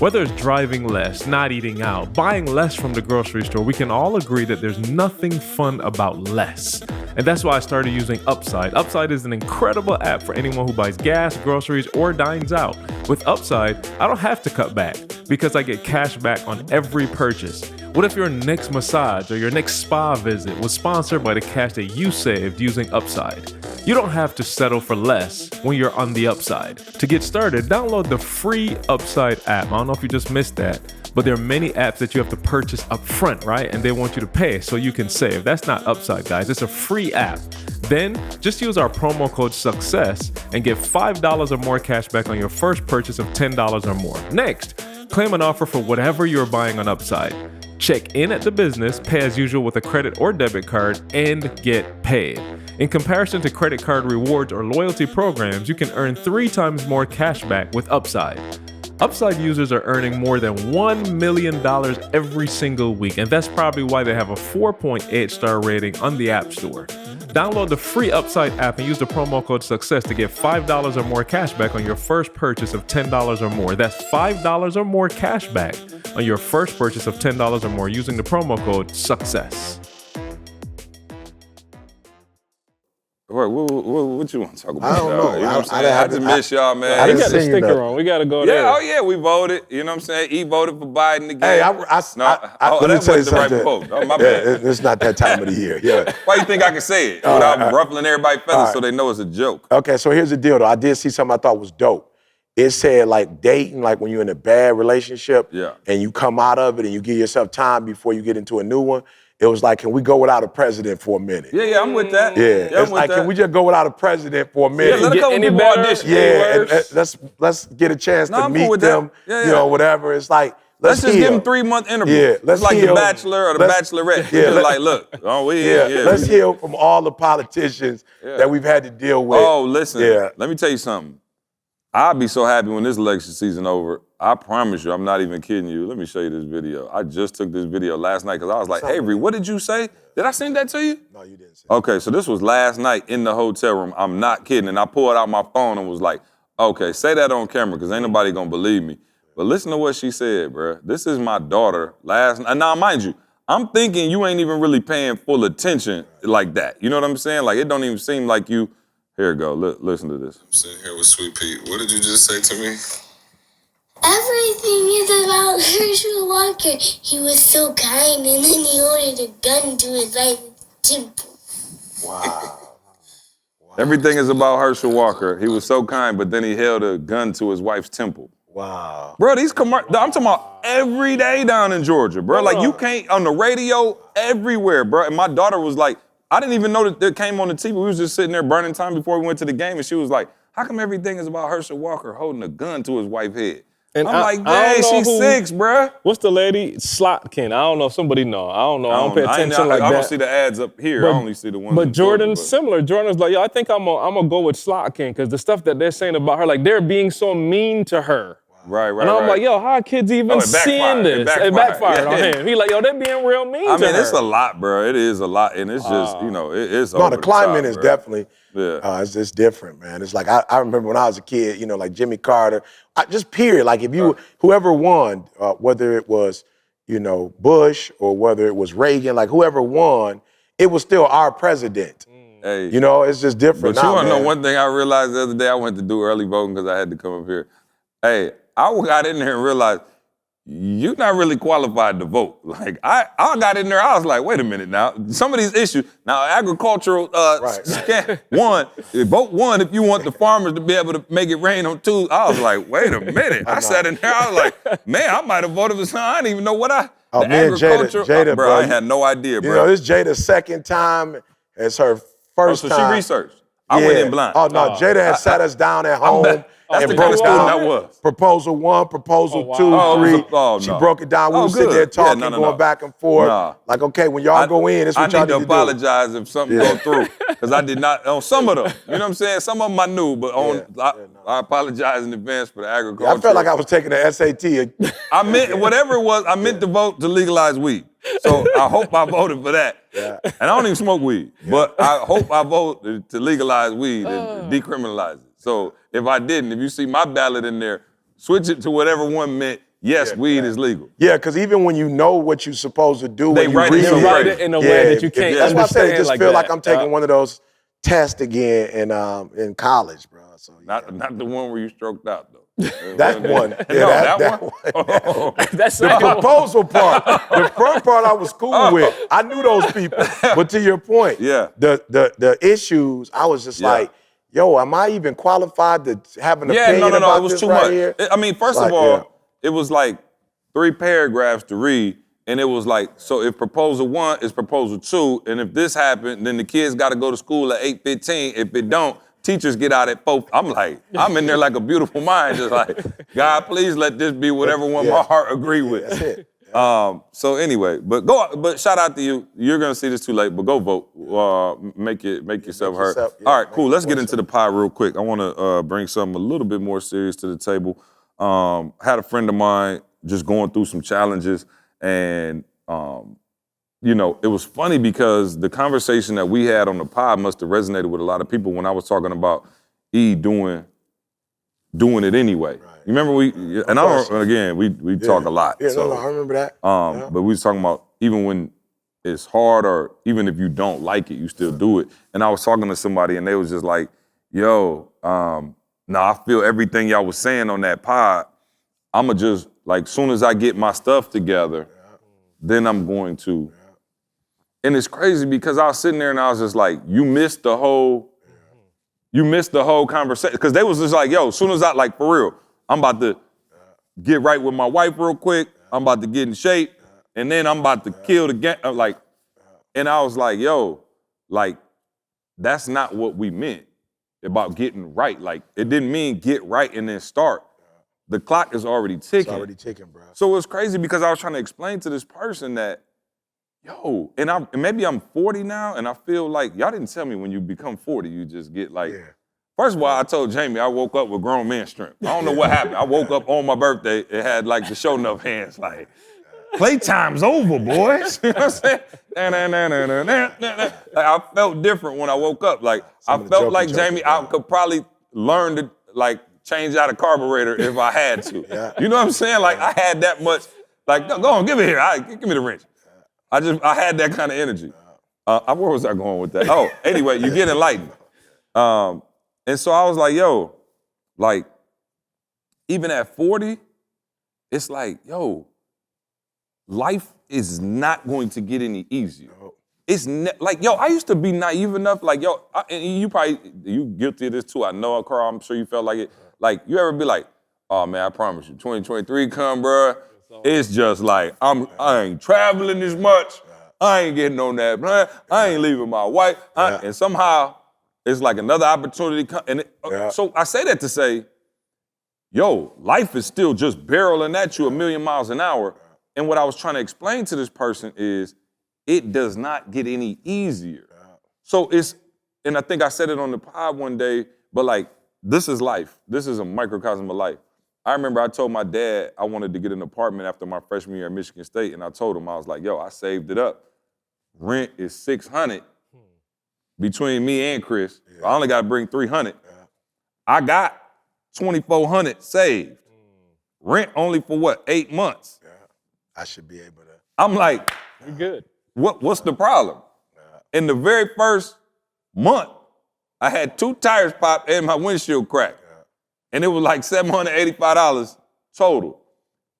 Whether it's driving less, not eating out, buying less from the grocery store, we can all agree that there's nothing fun about less. And that's why I started using Upside. Upside is an incredible app for anyone who buys gas, groceries, or dines out. With Upside, I don't have to cut back because I get cash back on every purchase. What if your next massage or your next spa visit was sponsored by the cash that you saved using Upside? You don't have to settle for less when you're on the Upside. To get started, download the free Upside app. I don't know if you just missed that, but there are many apps that you have to purchase up front, right? And they want you to pay so you can save. That's not Upside, guys. It's a free app. Then just use our promo code SUCCESS and get $5 or more cash back on your first purchase of $10 or more. Next, claim an offer for whatever you're buying on Upside. Check in at the business, pay as usual with a credit or debit card, and get paid. In comparison to credit card rewards or loyalty programs, you can earn 3 times more cash back with Upside. Upside users are earning more than $1 million every single week, and that's probably why they have a 4.8 star rating on the App Store. Download the free Upside app and use the promo code SUCCESS to get $5 or more cash back on your first purchase of $10 or more. That's $5 or more cash back on your first purchase of $10 or more using the promo code SUCCESS.
What you want to talk about?
I don't know.
You know what I'm saying? I just miss y'all, man.
We
didn't
got the
see
sticker
nothing.
on. We got to go there.
Yeah, oh yeah, we voted. You know what I'm saying? He voted for Biden again.
Hey,
let me
that
tell you
wasn't the right
something.
vote.
Oh, my bad.
It's not that time of the year. Yeah.
Why you think I can say it without ruffling everybody's feathers so they know it's a joke?
Okay, so here's the deal, though. I did see something I thought was dope. It said, like, dating, like when you're in a bad relationship and you come out of it and you give yourself time before you get into a new one, it was like, can we go without a president for a minute?
Yeah, I'm with that.
Yeah, it's like, can we just go without a president for a minute?
Yeah, let a couple people audition.
Yeah, and let's get a chance to
I'm cool
meet
with
them,
that.
you know, whatever. It's like,
Let's just
heal.
give them 3-month intervals.
Yeah, let's
it's like
heal.
The Bachelor or the Bachelorette.
Yeah,
Just like, look,
let's heal from all the politicians that we've had to deal with.
Oh, listen, let me tell you something. I'll be so happy when this election season over. I promise you, I'm not even kidding you. Let me show you this video. I just took this video last night because I was like, Avery, what did you say? Did I send that to you?
No, you didn't say
Okay, so this was last night in the hotel room. I'm not kidding. And I pulled out my phone and was like, okay, say that on camera because ain't nobody going to believe me. But listen to what she said, bro. This is my daughter last night. Now, mind you, I'm thinking you ain't even really paying full attention like that. You know what I'm saying? Like, it don't even seem like you. Here we go. Listen to this.
I'm sitting here with Sweet Pea. What did you just say to me?
Everything is about Herschel Walker. He was so kind, and then he ordered a gun to his temple.
Wow.
Everything is about Herschel Walker. He was so kind, but then he held a gun to his wife's temple.
Wow.
Bro, these commercials, I'm talking about every day down in Georgia, bro. Like, you can't, on the radio, everywhere, bro. And my daughter was like, I didn't even know that it came on the TV. We was just sitting there burning time before we went to the game, and she was like, how come everything is about Herschel Walker holding a gun to his wife's head?
And
I'm like,
I
dang,
don't know
she's
who-
6, bruh.
What's the lady? Slotkin. I don't know. Somebody know. I don't know. I don't pay attention like that.
I don't see the ads up here. I only see the ones
But
in
Jordan's
Georgia,
similar. Jordan's like, yo, I think I'm gonna go with Slotkin because the stuff that they're saying about her, like they're being so mean to her.
Right.
And I'm like, yo, how are kids even
it
seeing
backfired.
this? It backfired on him. He like, yo, they're being real mean to her.
it's a lot, bro. It is a lot, and it's just, it's
No,
over
the climate
top,
is
bro.
definitely,
Yeah.
it's different, man. It's like, I remember when I was a kid, like Jimmy Carter, just period. Like if whoever won, whether it was, Bush or whether it was Reagan, like whoever won, it was still our president.
Hey,
It's just different
but
now,
you want to know
man.
one thing I realized the other day? I went to do early voting because I had to come up here. Hey, I got in there and realized you're not really qualified to vote. Like I got in there, I was like, wait a minute now. Some of these issues, now agricultural vote one if you want the farmers to be able to make it rain on Tuesday. I was like, wait a minute. I sat in there, I was like, man, I might have voted for something. I didn't even know what
me and Jada,
bro, I had no idea, bro.
This Jada's second time. It's her first time.
So she researched. I went in blind.
Oh, no, Jada had sat us down at home
That's
and
the
broke
kind of
down
student I was.
proposal 1, proposal 2,
wow.
3.
Oh,
She
no.
broke it down. We
Oh,
were sitting
good.
there
Yeah,
talking,
no.
going back and forth.
Nah.
Like, okay, when y'all go in, this is what y'all
I need to
do.
apologize if something go through, because I did not, on some of them, you know what I'm saying? Some of them I knew, but I apologize in advance for the agriculture.
I felt like I was taking the SAT.
I meant, whatever it was, I meant to vote to legalize weed. So I hope I voted for that.
Yeah.
And I don't even smoke weed, but I hope I vote to legalize weed and decriminalize it. So if I didn't, if you see my ballot in there, switch it to whatever one meant, yes, weed is legal.
Yeah, because even when you know what you're supposed to do,
They
when you
write it
read
so
They write
great.
it in a way that you can't
That's why I
understand
said it just
like
feel
that.
like I'm taking one of those tests again in college, bro. So
Not the one where you stroked out, though.
that one. Yeah, that one.
Oh.
That's
The proposal part. The front part I was cool with. I knew those people. But to your point, the issues, I was just like, yo, am I even qualified to have an opinion about
it was
this
too
right
much.
here?
I mean, first of all, it was like 3 paragraphs to read, and it was like, so if proposal 1 is proposal 2, and if this happened, then the kids got to go to school at 8:15. If it don't, teachers get out at 4. I'm like, I'm in there like a beautiful mind, just like, God, please let this be whatever one my heart agree with.
That's it.
So anyway, but shout out to you. You're gonna see this too late, but go vote. Make yourself heard. All right, cool. Let's get into the pie real quick. I want to bring something a little bit more serious to the table. Had a friend of mine just going through some challenges, and it was funny because the conversation that we had on the pod must have resonated with a lot of people when I was talking about doing it anyway. Right. You remember we talk a lot.
Yeah,
so,
I remember that.
But we was talking about even when it's hard or even if you don't like it, you still do it. And I was talking to somebody and they was just like, yo, I feel everything y'all was saying on that pod. I'ma just, like, soon as I get my stuff together, then I'm going to. And it's crazy because I was sitting there and I was just like, you missed the whole conversation. Because they was just like, yo, as soon as like, for real, I'm about to get right with my wife real quick. I'm about to get in shape. And then I'm about to kill the game. And I was like, yo, like, that's not what we meant about getting right. Like, it didn't mean get right and then start. The clock is already ticking.
It's already ticking, bro.
So it's crazy because I was trying to explain to this person that, yo, and maybe I'm 40 now, and I feel like, y'all didn't tell me when you become 40, you just get like, first of all, I told Jamie I woke up with grown man strength. I don't know what happened. I woke up on my birthday, it had like the show enough hands, like, playtime's over, boys. You know what I'm saying? Like, I felt different when I woke up. Like, I felt like Jamie, I could probably learn to, like, change out a carburetor if I had to. You know what I'm saying? Like, I had that much, like, go on, give it here. Give me the wrench. I had that kind of energy. Where was I going with that? Oh, anyway, you get enlightened. And so I was like, yo, like, even at 40, it's like, yo, life is not going to get any easier. It's like, yo, I used to be naive enough, like, yo, and you guilty of this too. I know, Carl, I'm sure you felt like it. Like, you ever be like, oh man, I promise you, 2023 come, bruh, it's just like, I ain't traveling as much. I ain't getting on that plan. I ain't leaving my wife. And somehow, it's like another opportunity. So I say that to say, yo, life is still just barreling at you 1,000,000 miles an hour. And what I was trying to explain to this person is it does not get any easier. So and I think I said it on the pod one day, but like, this is life. This is a microcosm of life. I remember I told my dad I wanted to get an apartment after my freshman year at Michigan State, and I told him, I was like, yo, I saved it up. Rent is $600 between me and Chris. Yeah. I only got to bring $300. Yeah. I got $2,400 saved. Rent only for what, 8 months?
Yeah. I should be able to.
I'm like,
you're good.
What's the problem? Yeah. In the very first month, I had 2 tires pop and my windshield cracked. Yeah. And it was like $785 total.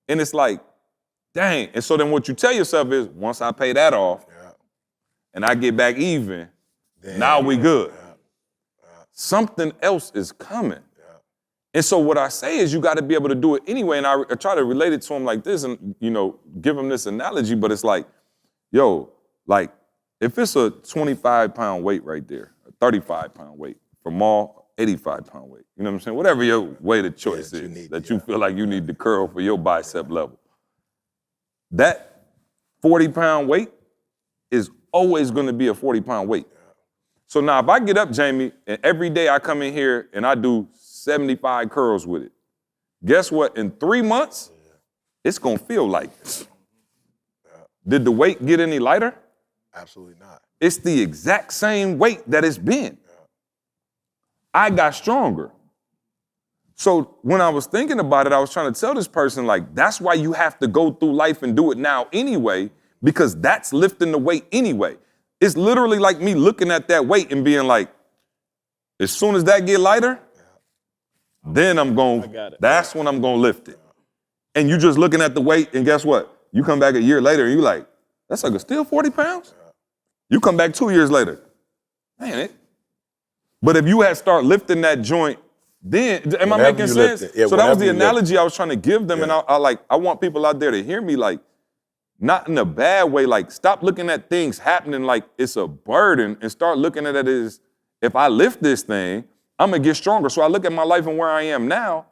And it's like, dang. And so then what you tell yourself is, once I pay that off, and I get back even, now we good. Something else is coming. And so what I say is you got to be able to do it anyway. And I try to relate it to him like this and, give him this analogy, but it's like, yo, like if it's a 25-pound weight right there, a 35-pound weight, for Maul, 85-pound weight, you know what I'm saying? Whatever your weight of choice is that you feel like you need to curl for your bicep level. That 40-pound weight is always going to be a 40-pound weight. So now if I get up, Jamie, and every day I come in here and I do 75 curls with it, guess what? In 3 months, it's going to feel like this. Did the weight get any lighter?
Absolutely not.
It's the exact same weight that it's been. I got stronger. So when I was thinking about it, I was trying to tell this person, like, that's why you have to go through life and do it now anyway, because that's lifting the weight anyway. It's literally like me looking at that weight and being like, as soon as that get lighter, then that's when I'm going to lift it. And you just looking at the weight, and guess what? You come back a year later and you like, that's like still 40 pounds? You come back 2 years later, man, but if you had start lifting that joint, then, am I making sense? So that was the analogy I was trying to give them, and I want people out there to hear me, like, not in a bad way, like, stop looking at things happening like it's a burden and start looking at it as, if I lift this thing, I'm going to get stronger. So I look at my life and where I am now.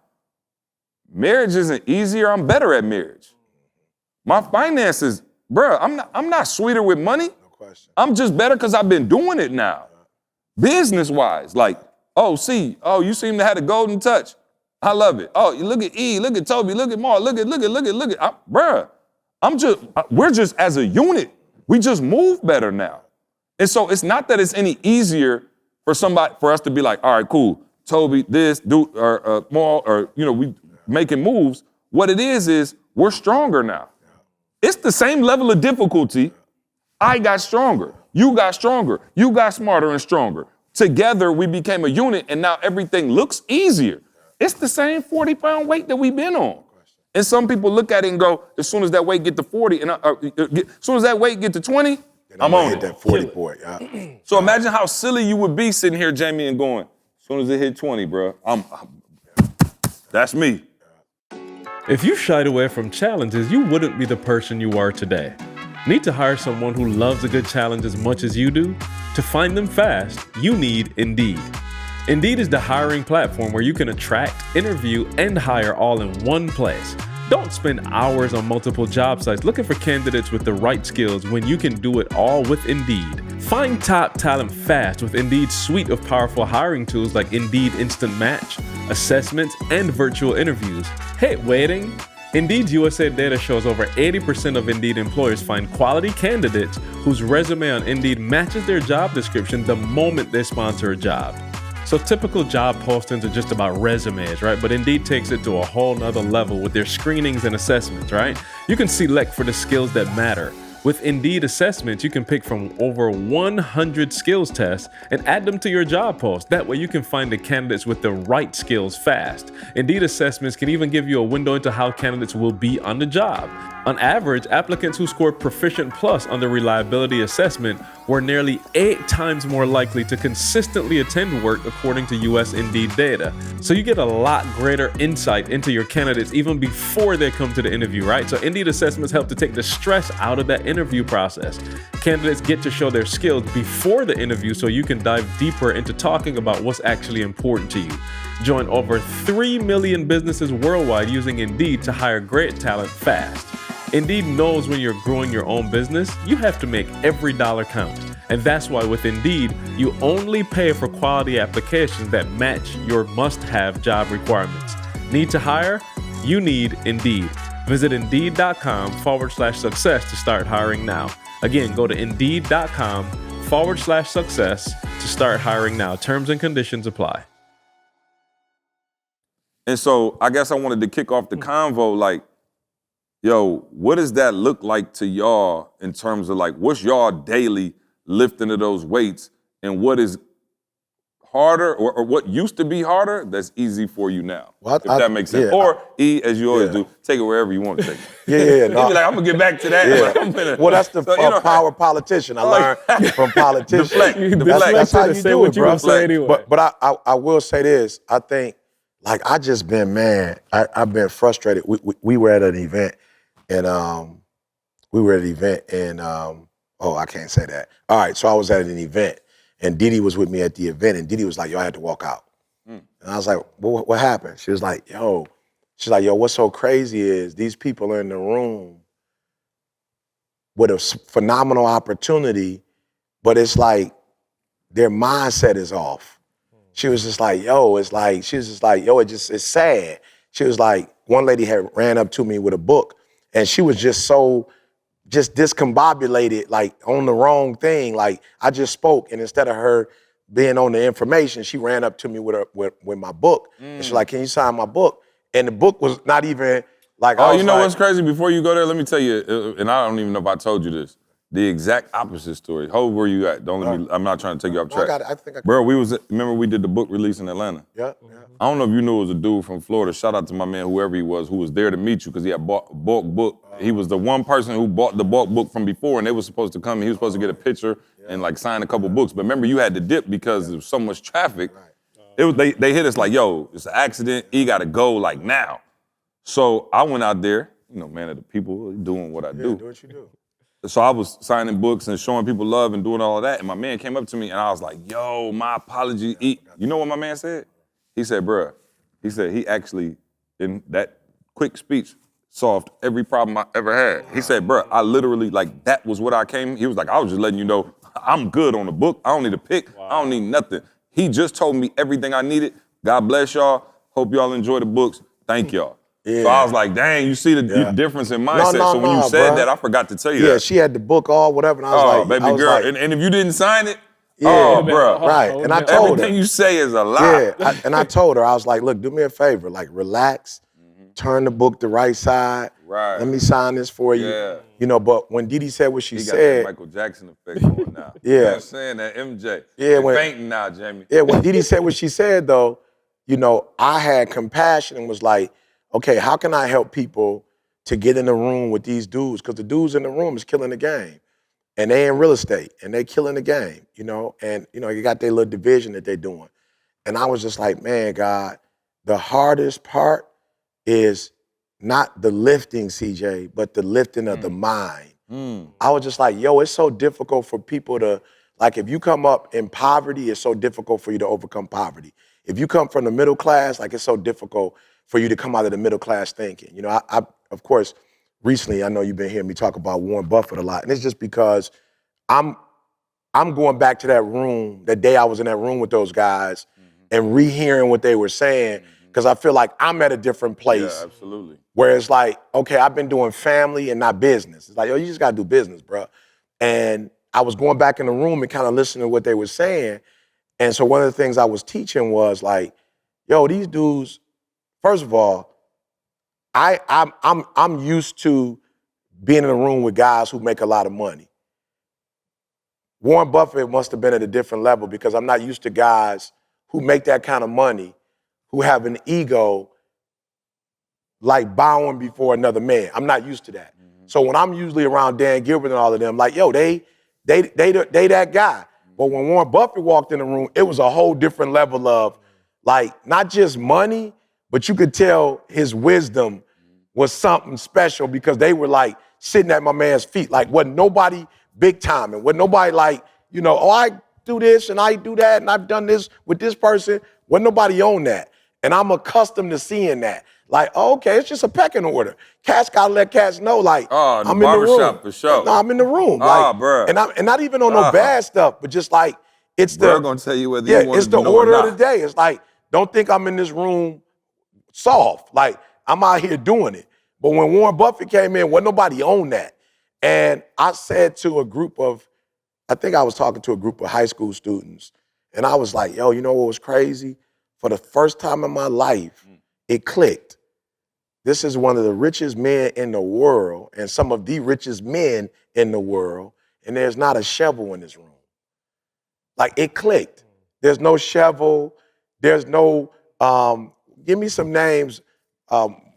Marriage isn't easier. I'm better at marriage. My finances, bro, I'm not sweeter with money.
No question.
I'm just better because I've been doing it now. Business-wise, like, you seem to have the golden touch. I love it. Oh, you look at E, look at Toby, look at Mark, look at. Bruh, we're just as a unit. We just move better now. And so it's not that it's any easier for us to be like, all right, cool, Toby, this, or Mark, or, we making moves. What it is we're stronger now. It's the same level of difficulty. I got stronger. You got stronger. You got smarter and stronger. Together, we became a unit, and now everything looks easier. It's the same 40-pound weight that we've been on. And some people look at it and go, as soon as that weight get to 40, and as soon as that weight get to 20, I'm on it.
That 40 point. Yeah.
So imagine how silly you would be sitting here, Jamie, and going, as soon as it hit 20, bro, that's me.
If you shied away from challenges, you wouldn't be the person you are today. Need to hire someone who loves a good challenge as much as you do? To find them fast, you need Indeed. Indeed is the hiring platform where you can attract, interview, and hire all in one place. Don't spend hours on multiple job sites looking for candidates with the right skills when you can do it all with Indeed. Find top talent fast with Indeed's suite of powerful hiring tools like Indeed Instant Match, assessments, and virtual interviews. Hey, waiting? Indeed's USA data shows over 80% of Indeed employers find quality candidates whose resume on Indeed matches their job description the moment they sponsor a job. So typical job postings are just about resumes, right? But Indeed takes it to a whole nother level with their screenings and assessments, right? You can select for the skills that matter. With Indeed assessments, you can pick from over 100 skills tests and add them to your job post. That way you can find the candidates with the right skills fast. Indeed assessments can even give you a window into how candidates will be on the job. On average, applicants who scored Proficient Plus on the reliability assessment were nearly 8 times more likely to consistently attend work according to US Indeed data. So you get a lot greater insight into your candidates even before they come to the interview, right? So Indeed assessments help to take the stress out of that interview process. Candidates get to show their skills before the interview so you can dive deeper into talking about what's actually important to you. Join over 3 million businesses worldwide using Indeed to hire great talent fast. Indeed knows when you're growing your own business, you have to make every dollar count. And that's why with Indeed, you only pay for quality applications that match your must-have job requirements. Need to hire? You need Indeed. Visit Indeed.com/success to start hiring now. Again, go to Indeed.com/success to start hiring now. Terms and conditions apply.
And so I guess I wanted to kick off the convo like, yo, what does that look like to y'all in terms of like, what's y'all daily lifting of those weights, and what is harder or what used to be harder that's easy for you now?
Well,
if that makes sense.
yeah,
or E, as you always do, take it wherever you want to take it.
Yeah.
You be like, I'm gonna get back to that.
Yeah.
But I'm gonna,
Well, that's the
so, you know,
power politician. I learned from politicians.
Deflect.
That's how you
Say
do
what
it,
you
bro.
gonna say anyway.
But I will say this. I think, like, I just been, man, I've been frustrated. We were at an event, and oh, I can't say that. All right, so I was at an event, and Didi was with me at the event, and Didi was like, yo, I had to walk out. And I was like, well, what happened? She was like, yo, what's so crazy is these people are in the room with a phenomenal opportunity, but it's like their mindset is off. She was just like, it's sad. She was like, one lady had ran up to me with a book, and she was just so discombobulated, like on the wrong thing. Like I just spoke, and instead of her being on the information, she ran up to me with my book. And she's like, can you sign my book? And the book was not even like,
oh, you know what's crazy? Before you go there, let me tell you, and I don't even know if I told you this, the exact opposite story. How old were you at? Don't let me, I'm not trying to take you off track.
I think I
Bro, remember we did the book release in Atlanta?
Yeah.
I don't know if you knew it was a dude from Florida. Shout out to my man, whoever he was, who was there to meet you because he had bought a bulk book. He was the one person who bought the bulk book from before, and they were supposed to come, and he was supposed to get a picture and like sign a couple books. But remember, you had to dip because there was so much traffic. It was they hit us like, yo, it's an accident. You got to go like now. So I went out there, you know, man of the people, doing what I do.
Do what you do.
So I was signing books and showing people love and doing all of that. And my man came up to me and I was like, yo, my apology. You know what my man said? He said, bruh, he actually, in that quick speech, solved every problem I ever had. He said, bruh, I literally, like, that was what I came. He was like, I was just letting you know, I'm good on the book. I don't need a pick. I don't need nothing. He just told me everything I needed. God bless y'all. Hope y'all enjoy the books. Thank y'all. Yeah. So I was like, dang, you see the difference in mindset. So when you said that, I forgot to tell you that.
Yeah, she had the book all whatever, and I was like,
baby girl. And if you didn't sign it,
bro. Right. And I told her.
Everything you say is a lie.
Yeah, and I told her, I was like, look, do me a favor, like relax, turn the book the right side.
Right.
Let me sign this for you.
Yeah.
You know, but when Didi said what she
He
said.
got that Michael Jackson effect going now.
Yeah.
You know what I'm saying? That MJ.
Yeah,
You're fainting now, Jamie.
Yeah, when Didi said what she said, though, you know, I had compassion and was like, okay, how can I help people to get in the room with these dudes? Because the dudes in the room is killing the game. And they in real estate, and they killing the game, you know? And, you know, you got their little division that they're doing. And I was just like, man, God, the hardest part is not the lifting, CJ, but the lifting of the mind. I was just like, yo, it's so difficult for people to, like, if you come up in poverty, it's so difficult for you to overcome poverty. If you come from the middle class, like, it's so difficult for you to come out of the middle class thinking. You know, I of course, recently, I know you've been hearing me talk about Warren Buffett a lot, and it's just because I'm going back to that room, that day I was in that room with those guys, and rehearing what they were saying, because I feel like I'm at a different place.
Yeah, absolutely.
Where it's like, okay, I've been doing family and not business. It's like, yo, you just gotta do business, bro. And I was going back in the room and kind of listening to what they were saying, and so one of the things I was teaching was like, yo, these dudes, first of all, I'm used to being in a room with guys who make a lot of money. Warren Buffett must have been at a different level because I'm not used to guys who make that kind of money, who have an ego like bowing before another man. I'm not used to that. So when I'm usually around Dan Gilbert and all of them, like, yo, they that guy. But when Warren Buffett walked in the room, it was a whole different level of, like, not just money, but you could tell his wisdom was something special because they were like sitting at my man's feet. Like, wasn't nobody big time, and wasn't nobody like, you know, oh, I do this and I do that and I've done this with this person. Wasn't nobody on that. And I'm accustomed to seeing that. Like, okay, it's just a pecking order. Cats gotta let cats know, like,
Oh, the
I'm in the room.
barbershop for sure.
No, I'm in the room.
Ah,
Like,
bruh.
and not even on no bad stuff, but just like, it's
Bro, gonna tell you whether you want
it's
to
the
know or
order of the
not.
day. It's like, don't think I'm in this room soft. Like, I'm out here doing it. But when Warren Buffett came in, wasn't nobody on that. And I said to a group of, I think I was talking to a group of high school students, and I was like, yo, you know what was crazy? For the first time in my life, it clicked. This is one of the richest men in the world and some of the richest men in the world, and there's not a shovel in this room. Like, it clicked. There's no shovel. There's no, give me some names.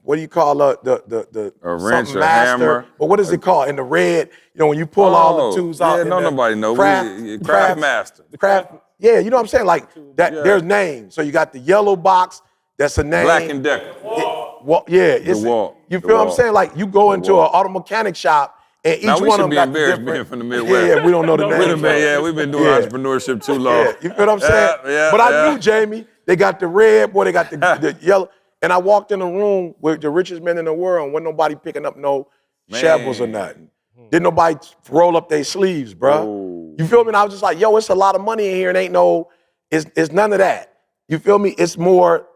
What do you call the
A wrench,
something
a
master?
hammer.
But what is it called? In the red, when you pull all the tools out.
Yeah,
in
no,
the
nobody know. Craft master.
Craft, yeah, you know what I'm saying? Like, that.
Yeah.
There's names. So you got the yellow box, that's a name.
Black and Decker.
You feel what I'm saying? Like, you go into an auto mechanic shop, and each
Now, we
one
should
of them
be
got
embarrassed
the
being
different.
from the Midwest.
Yeah, we don't know the names.
We've been doing entrepreneurship too long.
Yeah, you feel what I'm saying? But I knew, Jamie, they got the red, boy, they got the yellow. And I walked in the room with the richest men in the world, and wasn't nobody picking up no shovels or nothing. Didn't nobody roll up their sleeves, bruh.
Oh.
You feel me? And I was just like, yo, it's a lot of money in here, and ain't no, it's none of that. You feel me? It's more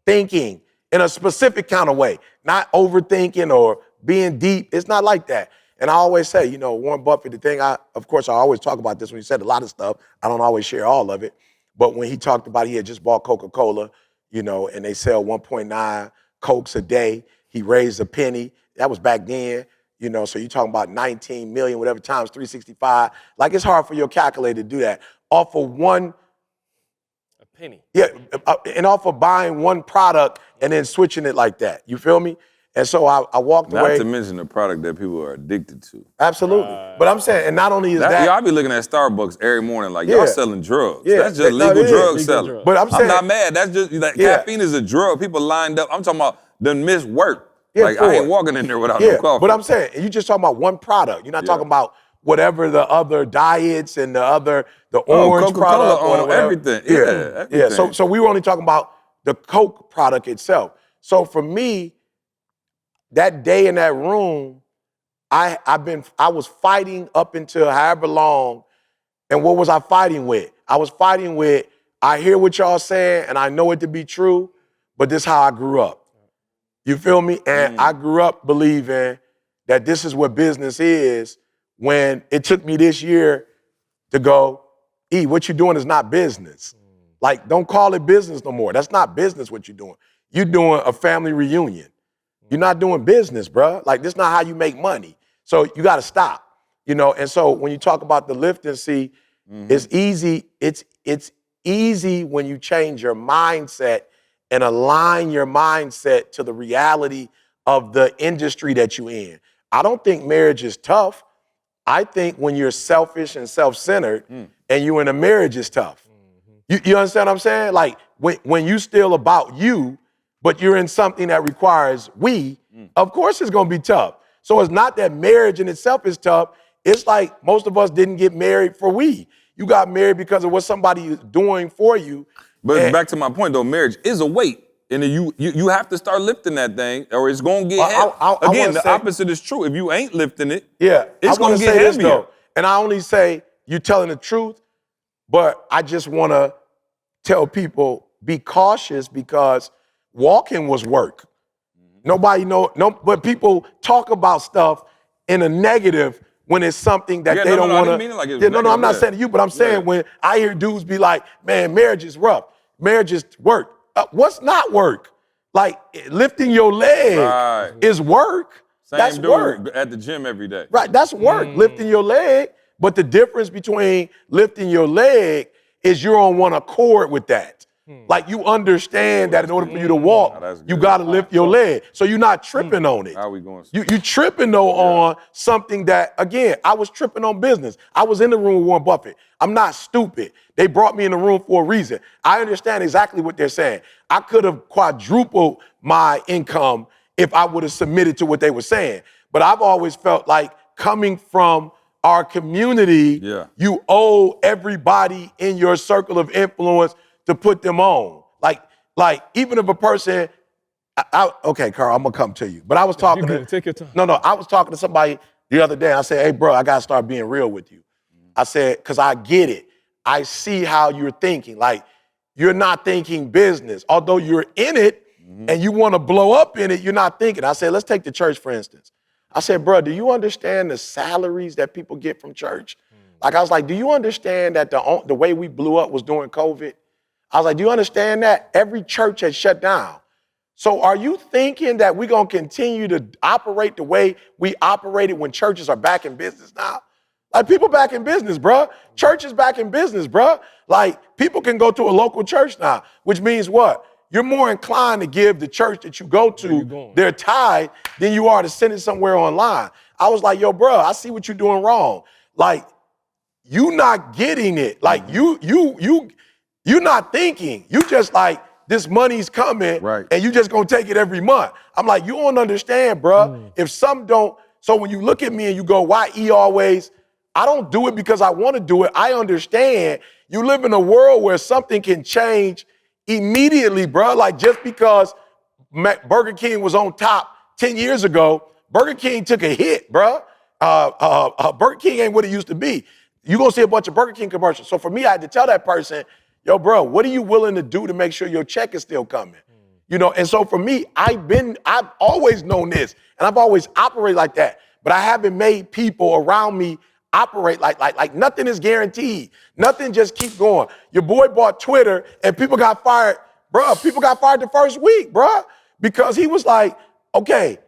thinking in a specific kind of way, not overthinking or being deep. It's not like that. And I always say, Warren Buffett, the thing of course, I always talk about this when he said a lot of stuff. I don't always share all of it. But when he talked about he had just bought Coca-Cola, and they sell 1.9 Cokes a day, he raised a penny. That was back then, so you're talking about 19 million, whatever, times 365. Like, it's hard for your calculator to do that. Off of one,
A penny.
yeah, and off of buying one product and then switching it like that. You feel me? And so I walked away.
Not to mention the product that people are addicted to.
Absolutely. But I'm saying, and not only is that.
Y'all be looking at Starbucks every morning like,
Yeah.
y'all selling drugs.
Yeah,
That's just
no,
legal
it is.
drug
Legal
selling.
drug.
But I'm saying,
not mad. That's just,
Yeah.
caffeine is a drug. People lined up. I'm talking about done missed work.
Yeah,
Like,
for
I ain't
it.
walking in there without
yeah,
no coffee.
but I'm saying, you just talking about one product. You're not talking about whatever the other diets and the orange
Coca-Cola
product or
on
whatever.
everything.
Yeah.
Everything.
So we were only talking about the Coke product itself. So for me, that day in that room, I was fighting up until however long. And what was I fighting with? I was fighting with, I hear what y'all saying and I know it to be true, but this is how I grew up. You feel me? And I grew up believing that this is what business is, when it took me this year to go, what you're doing is not business. Like, don't call it business no more. That's not business what you're doing. You're doing a family reunion. You're not doing business, bruh. Like, this is not how you make money. So you got to stop, And so when you talk about the lift and see, it's easy. It's easy when you change your mindset and align your mindset to the reality of the industry that you're in. I don't think marriage is tough. I think when you're selfish and self-centered and you're in a marriage is tough. You understand what I'm saying? Like, when you still about you, but you're in something that requires we, of course it's gonna be tough. So it's not that marriage in itself is tough. It's like most of us didn't get married for we. You got married because of what somebody is doing for you.
But back to my point, though, marriage is a weight. And you have to start lifting that thing, or it's gonna get heavy. Again, the opposite is true. If you ain't lifting it, it's gonna get heavier.
Though, and I only say you're telling the truth, but I just wanna tell people, be cautious, because walking was work. Nobody but people talk about stuff in a negative when it's something that they don't want to.
I didn't mean it like it was
I'm not saying to you, but I'm saying when I hear dudes be like, man, marriage is rough. Marriage is work. What's not work? Like, lifting your leg is work. That's
dude
work.
At the gym every day.
Right, that's work, lifting your leg. But the difference between lifting your leg is you're on one accord with that. Like, you understand that in order for you to walk, you got to lift your leg. So you're not tripping on it.
How are we going?
You tripping, though, on something that, again, I was tripping on business. I was in the room with Warren Buffett. I'm not stupid. They brought me in the room for a reason. I understand exactly what they're saying. I could have quadrupled my income if I would have submitted to what they were saying. But I've always felt like, coming from our community, you owe everybody in your circle of influence to put them on. Like, like even if a person, okay, Carl, I'm gonna come to you. But I was talking to,
take your time.
No, I was talking to somebody the other day. I said, hey, bro, I gotta start being real with you. I said, because I get it. I see how you're thinking. Like, you're not thinking business. Although you're in it and you want to blow up in it, you're not thinking. I said, let's take the church, for instance. I said, bro, do you understand the salaries that people get from church? Like, I was like, do you understand that the way we blew up was during COVID? I was like, do you understand that? Every church had shut down. So are you thinking that we're going to continue to operate the way we operated when churches are back in business now? Like, people back in business, bruh. Church is back in business, bruh. Like, people can go to a local church now, which means what? You're more inclined to give the church that you go to their tithe than you are to send it somewhere online. I was like, yo, bruh, I see what you're doing wrong. Like, you not getting it. Like, you're not thinking. You just like, this money's coming, and you just gonna take it every month. I'm like, you don't understand, bruh. If some don't, so when you look at me and you go, why E always? I don't do it because I want to do it. I understand you live in a world where something can change immediately, bro. Like, just because Burger King was on top 10 years ago, Burger King took a hit, bro. Burger King ain't what it used to be. You're going to see a bunch of Burger King commercials. So for me, I had to tell that person, yo, bro, what are you willing to do to make sure your check is still coming? You know, and so for me, I've always known this, and I've always operated like that, but I haven't made people around me operate like nothing is guaranteed. Nothing just keep going. Your boy bought Twitter and people got fired. Bro, people got fired the first week, bro, because he was like, okay,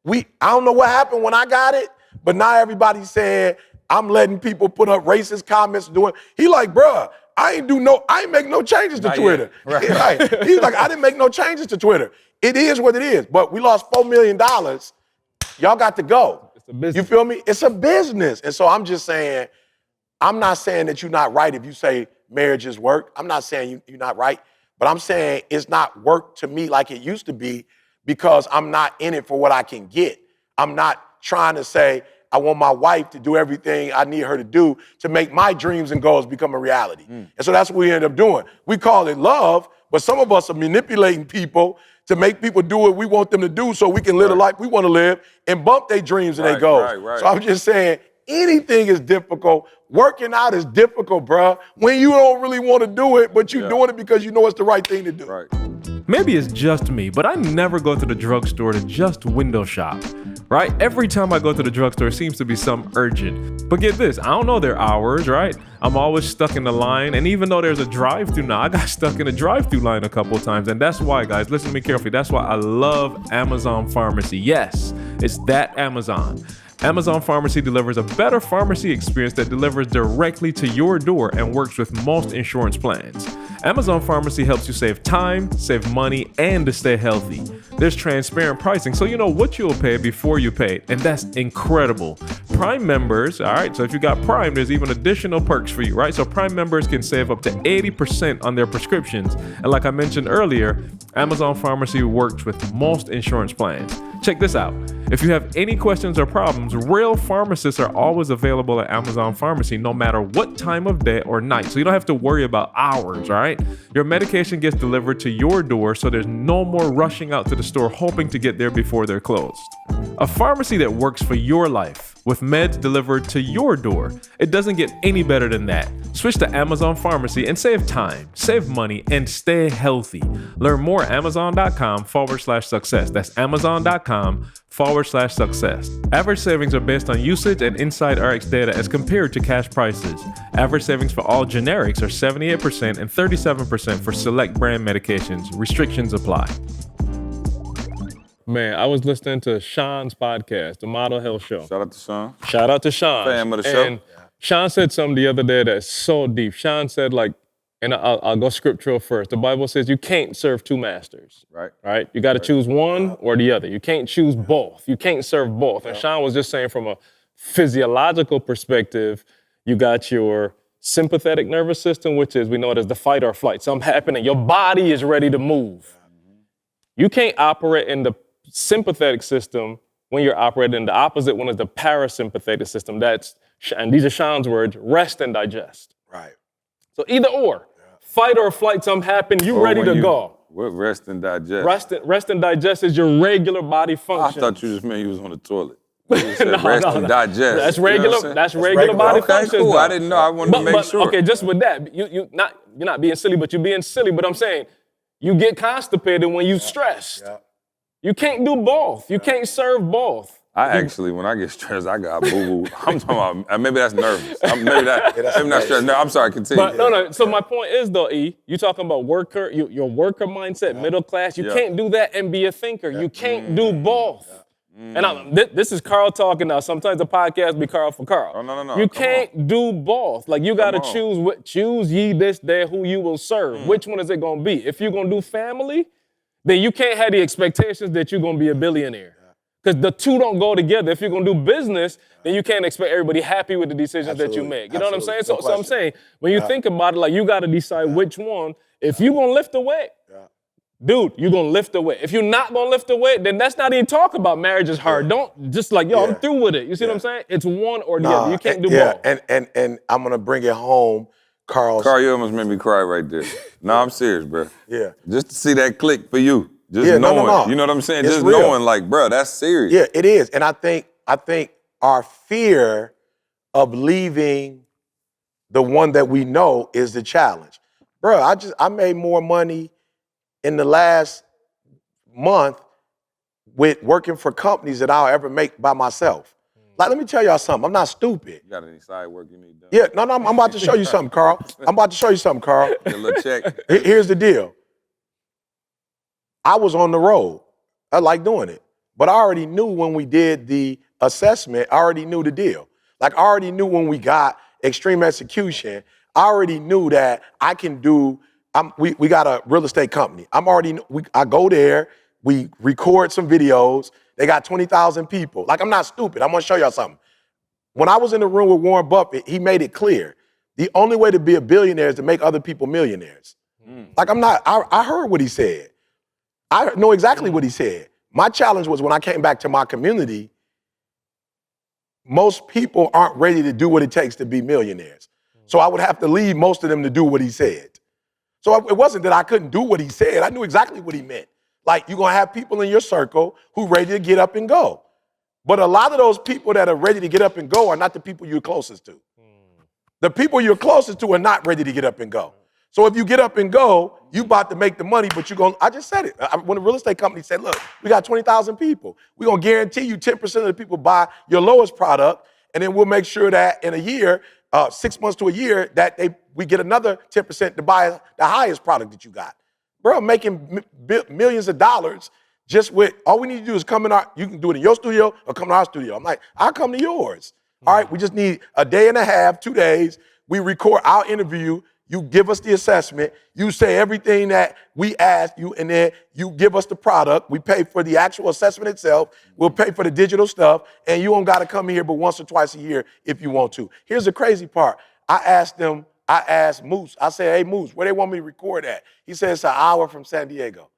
I don't know what happened when I got it, but now everybody's saying I'm letting people put up racist comments. He like, bro, I ain't make no changes to Twitter. Right. He's like, I didn't make no changes to Twitter. It is what it is, but we lost $4 million. Y'all got to go. You feel me? It's a business. And so I'm just saying, I'm not saying that you're not right if you say marriage is work. I'm not saying you're not right, but I'm saying it's not work to me like it used to be because I'm not in it for what I can get. I'm not trying to say I want my wife to do everything I need her to do to make my dreams and goals become a reality. And so that's what we end up doing. We call it love, but some of us are manipulating people to make people do what we want them to do so we can live the life we want to live and bump their dreams and their goals. So I'm just saying, anything is difficult. Working out is difficult, bruh. When you don't really want to do it, but you're doing it because you know it's the right thing to do.
Maybe it's just me, but I never go to the drugstore to just window shop, right? Every time I go to the drugstore, it seems to be some urgent. But get this, I don't know their hours, right? I'm always stuck in the line, and even though there's a drive-thru now, I got stuck in a drive-thru line a couple of times, and that's why, guys, listen to me carefully, that's why I love Amazon Pharmacy. Yes, it's that Amazon. Amazon Pharmacy delivers a better pharmacy experience that delivers directly to your door and works with most insurance plans. Amazon Pharmacy helps you save time, save money, and to stay healthy. There's transparent pricing, so you know what you'll pay before you pay, and that's incredible. Prime members, all right, so if you got Prime, there's even additional perks for you, right? So Prime members can save up to 80% on their prescriptions. And like I mentioned earlier, Amazon Pharmacy works with most insurance plans. Check this out. If you have any questions or problems, real pharmacists are always available at Amazon Pharmacy no matter what time of day or night. So you don't have to worry about hours, all right? Your medication gets delivered to your door, so there's no more rushing out to the store hoping to get there before they're closed. A pharmacy that works for your life, with meds delivered to your door. It doesn't get any better than that. Switch to Amazon Pharmacy and save time, save money, and stay healthy. Learn more at amazon.com/success. That's amazon.com/success. Average savings are based on usage and Inside RX data as compared to cash prices. Average savings for all generics are 78% and 37% for select brand medications. Restrictions apply.
Man, I was listening to Sean's podcast, the Model Health Show.
Shout out to Sean.
Shout out to Sean.
Fan of the show.
And Sean said something the other day that's so deep. Sean said, like, and I'll go scriptural first. The Bible says you can't serve two masters. Right? You got to choose one or the other. You can't choose both. You can't serve both. And Sean was just saying from a physiological perspective, you got your sympathetic nervous system, which is, we know it as the fight or flight. Something happening, your body is ready to move. You can't operate in the sympathetic system when you're operating in the opposite one is the parasympathetic system. And these are Sean's words, rest and digest.
Right.
So either or, fight or flight, something happen, you
Or
ready
when
to
you
go.
What rest and digest?
Rest and digest is your regular body
I
function.
thought you just meant you was on the toilet. You said rest and digest.
That's
You know
regular.
what I'm saying?
That's regular body
Okay,
functions.
cool.
Though.
I didn't know. I wanted to make sure.
Okay, just with that, you're not being silly, but you're being silly. But I'm saying you get constipated when you stressed. Yeah. You can't do both. You can't serve both.
I actually, when I get stressed, I got boo-boo. I'm talking about, maybe that's nervous. Maybe not stress. No, I'm sorry, continue.
But no. So my point is though, E, you talking about worker, your worker mindset, middle class. You can't do that and be a thinker. You can't do both. And this is Carl talking now. Sometimes the podcast be Carl for Carl.
Oh, no.
You can't do both. Like you got to choose ye this day who you will serve. Which one is it going to be? If you're going to do family, then you can't have the expectations that you're going to be a billionaire. Because the two don't go together. If you're going to do business, then you can't expect everybody happy with the decisions that you make. You know what I'm saying? So I'm saying, when you think about it, like you got to decide which one. If you're going to lift the weight, dude, you're going to lift the weight. If you're not going to lift the weight, then let's not even talk about marriage is hard. Don't just like, I'm through with it. You see what I'm saying? It's one or the other. You can't do both.
And I'm going to bring it home, Carl,
you almost made me cry right there. No, I'm serious, bro.
Yeah.
Just to see that click for you. Just knowing.
No.
You know what I'm saying?
It's
just
real.
knowing, like, bro, that's serious.
Yeah, it is. And I think our fear of leaving the one that we know is the challenge. Bro, I made more money in the last month with working for companies that I'll ever make by myself. Like, let me tell y'all something. I'm not stupid.
You got any side work you need done?
Yeah, no, I'm about to show you something, Carl. Get a
little check.
Here's the deal. I was on the road. I like doing it. But I already knew when we did the assessment, I already knew the deal. Like, I already knew when we got extreme execution, I already knew that I can do, we got a real estate company. I go there, we record some videos. They got 20,000 people. Like, I'm not stupid. I'm gonna show y'all something. When I was in the room with Warren Buffett, he made it clear. The only way to be a billionaire is to make other people millionaires. Like, I heard what he said. I know exactly what he said. My challenge was when I came back to my community, most people aren't ready to do what it takes to be millionaires. So I would have to leave most of them to do what he said. So it wasn't that I couldn't do what he said. I knew exactly what he meant. Like, you're going to have people in your circle who ready to get up and go. But a lot of those people that are ready to get up and go are not the people you're closest to. The people you're closest to are not ready to get up and go. So if you get up and go, you about to make the money, but I just said it. When the real estate company said, look, we got 20,000 people. We're going to guarantee you 10% of the people buy your lowest product, and then we'll make sure that in a year, 6 months to a year, that we get another 10% to buy the highest product that you got. Bro, making millions of dollars just with, all we need to do is come in you can do it in your studio or come to our studio. I'm like, I'll come to yours. All right, we just need a day and a half, 2 days. We record our interview. You give us the assessment. You say everything that we asked you, and then you give us the product. We pay for the actual assessment itself. We'll pay for the digital stuff, and you don't got to come here but once or twice a year if you want to. Here's the crazy part. I asked Moose. I said, hey, Moose, where they want me to record at? He said, it's an hour from San Diego.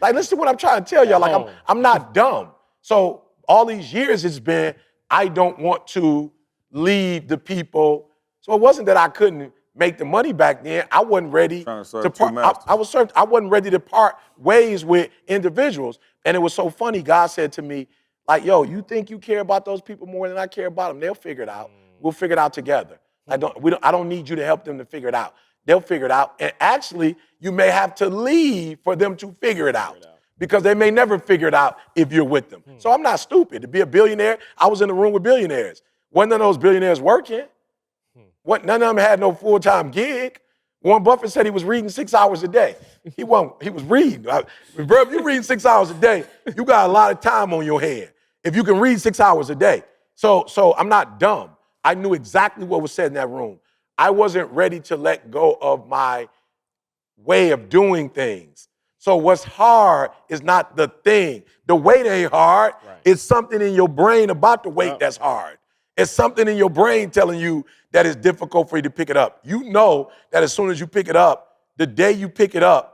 Like, listen to what I'm trying to tell y'all. Like, I'm not dumb. So all these years it's been, I don't want to leave the people. So it wasn't that I couldn't make the money back then. I wasn't ready to part. I wasn't ready to part ways with individuals. And it was so funny. God said to me, like, yo, you think you care about those people more than I care about them? They'll figure it out. We'll figure it out together. I don't need you to help them to figure it out. They'll figure it out. And actually, you may have to leave for them to figure it out. Because they may never figure it out if you're with them. So I'm not stupid. To be a billionaire, I was in the room with billionaires. Wasn't none of those billionaires working. None of them had no full-time gig. Warren Buffett said he was reading 6 hours a day. He was reading. Bro, if you're reading 6 hours a day, you got a lot of time on your hand. If you can read 6 hours a day. So I'm not dumb. I knew exactly what was said in that room. I wasn't ready to let go of my way of doing things. So what's hard is not the thing. The weight ain't hard. Right. It's something in your brain about the weight that's hard. It's something in your brain telling you that it's difficult for you to pick it up. You know that as soon as you pick it up, the day you pick it up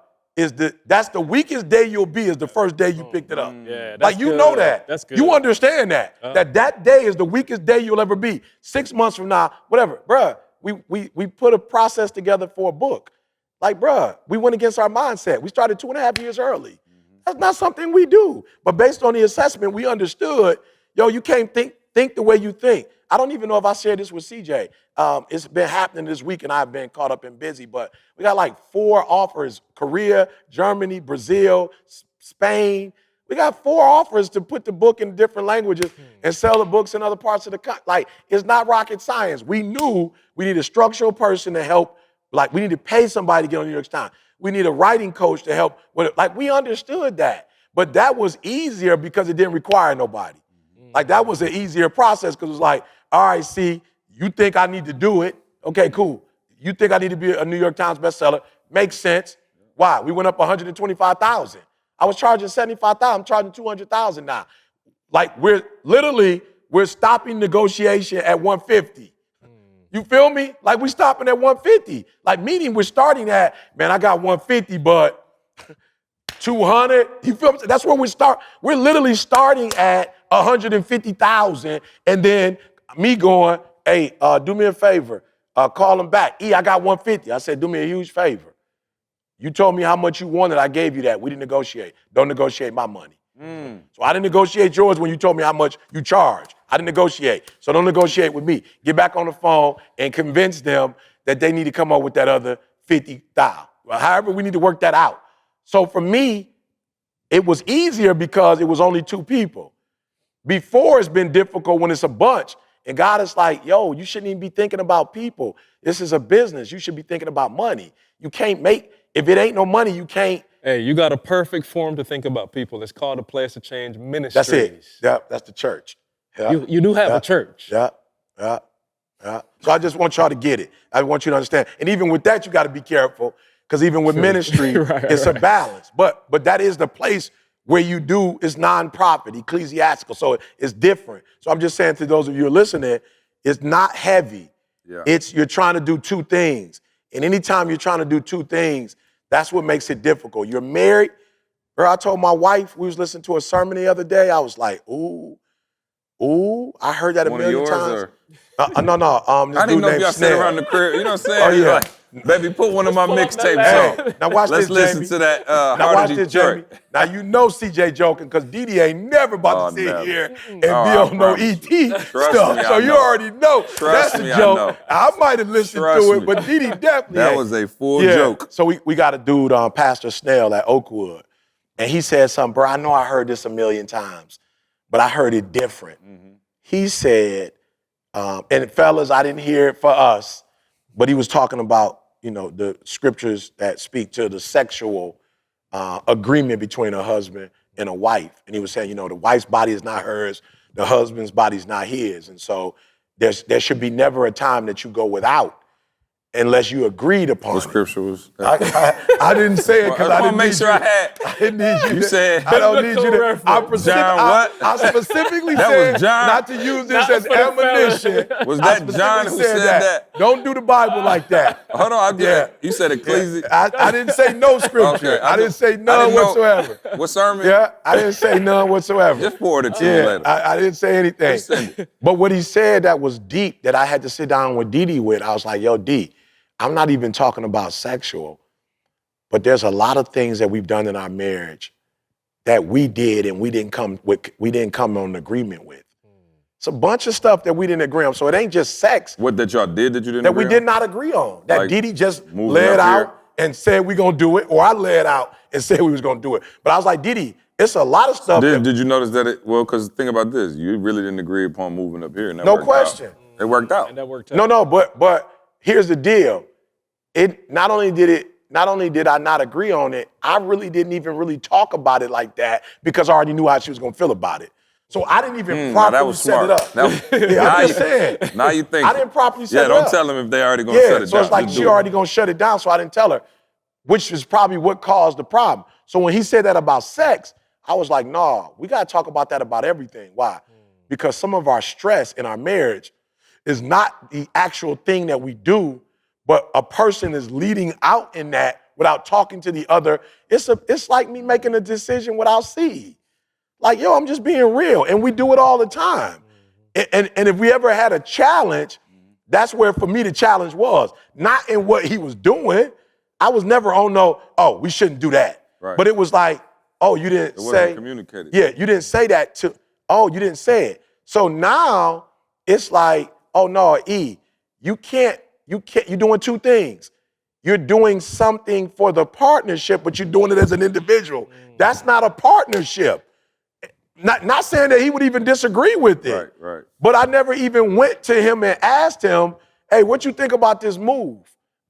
that's the weakest day you'll be is the first day you picked it up.
Yeah,
like, you know that.
That's good.
You understand that. That day is the weakest day you'll ever be. 6 months from now, whatever. Bruh, we put a process together for a book. Like, bruh, we went against our mindset. We started 2.5 years early. That's not something we do. But based on the assessment, we understood, yo, you can't think the way you think. I don't even know if I shared this with CJ. It's been happening this week, and I've been caught up and busy, but we got like 4 offers: Korea, Germany, Brazil, Spain. We got 4 offers to put the book in different languages and sell the books in other parts of the country. Like, it's not rocket science. We knew we need a structural person to help. Like, we need to pay somebody to get on New York Times. We need a writing coach to help with it. Like, we understood that. But that was easier because it didn't require nobody. Like, that was an easier process because it was like, all right, see, you think I need to do it. Okay, cool. You think I need to be a New York Times bestseller. Makes sense. Why? We went up 125,000. I was charging 75,000. I'm charging 200,000 now. Like, we're stopping negotiation at 150. You feel me? Like, we stopping at 150. Like, meaning we're starting at, man, I got 150, but 200. You feel me? That's where we start. We're literally starting at 150,000, and then me going, hey, do me a favor. Call him back. I got 150. I said, do me a huge favor. You told me how much you wanted. I gave you that. We didn't negotiate. Don't negotiate my money. So I didn't negotiate yours when you told me how much you charge. I didn't negotiate. So don't negotiate with me. Get back on the phone and convince them that they need to come up with that other 50,000. However, we need to work that out. So for me, it was easier because it was only 2 people. Before, it's been difficult when it's a bunch. And God is like, yo, you shouldn't even be thinking about people. This is a business. You should be thinking about money. You can't if it ain't no money, you can't.
Hey, you got a perfect form to think about people. It's called a Place to Change Ministries.
That's it. Yeah, that's the church. Yeah.
You do have a church.
Yeah. So I just want y'all to get it. I want you to understand. And even with that, you got to be careful because even with ministry, it's a balance. But that is the place where you do is nonprofit, ecclesiastical. So it's different. So I'm just saying to those of you who are listening, it's not heavy. Yeah. You're trying to do 2 things. And anytime you're trying to do 2 things, that's what makes it difficult. You're married. Girl, I told my wife, we was listening to a sermon the other day. I was like, ooh, I heard that a million times. No.
I didn't know if y'all sat around the crib. You know what I'm saying?
Oh, yeah.
Like, baby, put one of my mixtapes on.
Now watch
Let's
this,
listen
Jamie.
to that
Now watch
Hardy
this,
Jamie.
Now you know CJ joking because Didi ain't never about to sit here and be on no ET stuff.
Me,
so you already know that's
me,
a joke. I might have listened to it, but Didi definitely
That
ain't.
was a full joke.
So we got a dude, Pastor Snell at Oakwood, and he said something, bro, I know I heard this a million times, but I heard it different. He said, and fellas, I didn't hear it for us, but he was talking about, the scriptures that speak to the sexual agreement between a husband and a wife. And he was saying, the wife's body is not hers, the husband's body is not his. And so there should be never a time that you go without unless you agreed upon
What scripture was
I didn't say it because I didn't
make sure I had.
I didn't need you.
You said
I don't need you to. I specifically said
was John?
not to use this as ammunition.
Was that John who said that?
Don't do the Bible like that.
Hold on, you said ecclesiastes.
I didn't say no scripture.
Okay,
I didn't say none whatsoever.
What sermon?
Yeah, I didn't say none whatsoever.
Just forward it to me later.
I didn't say anything. But what he said that was deep that I had to sit down with Didi with, I was like, yo, D, I'm not even talking about sexual, but there's a lot of things that we've done in our marriage that we did and we didn't come on an agreement with. It's a bunch of stuff that we didn't agree on. So it ain't just sex.
What that y'all did that you didn't
that
agree
we did not agree on. That
Like
Didi just
moving
laid
up
out
here?
and said we gonna do it, or I laid out and said we was gonna do it. But I was like, Didi, it's a lot of stuff.
Did you notice that because think about this, you really didn't agree upon moving up here. And that
No
worked
question.
out. It worked out.
And that worked out.
No, but here's the deal. It not only did I not agree on it, I really didn't even really talk about it like that because I already knew how she was gonna feel about it. So I didn't even properly set it up. I'm just saying.
Now you think.
I didn't properly set it up.
Yeah, don't tell them if they already gonna shut it down.
So it's like she already gonna shut it down, so I didn't tell her, which is probably what caused the problem. So when he said that about sex, I was like, no, we gotta talk about that about everything. Why? Because some of our stress in our marriage is not the actual thing that we do, but a person is leading out in that without talking to the other. It's like me making a decision without seed. Like, yo, I'm just being real. And we do it all the time. And if we ever had a challenge, that's where for me the challenge was. Not in what he was doing. I was never on we shouldn't do that.
Right.
But it was like, you didn't
It
say.
wasn't communicated.
Yeah, you didn't say that to, you didn't say it. So now it's like, no, you're doing two things. You're doing something for the partnership, but you're doing it as an individual. That's not a partnership. Not saying that he would even disagree with it.
Right.
But I never even went to him and asked him, hey, what you think about this move?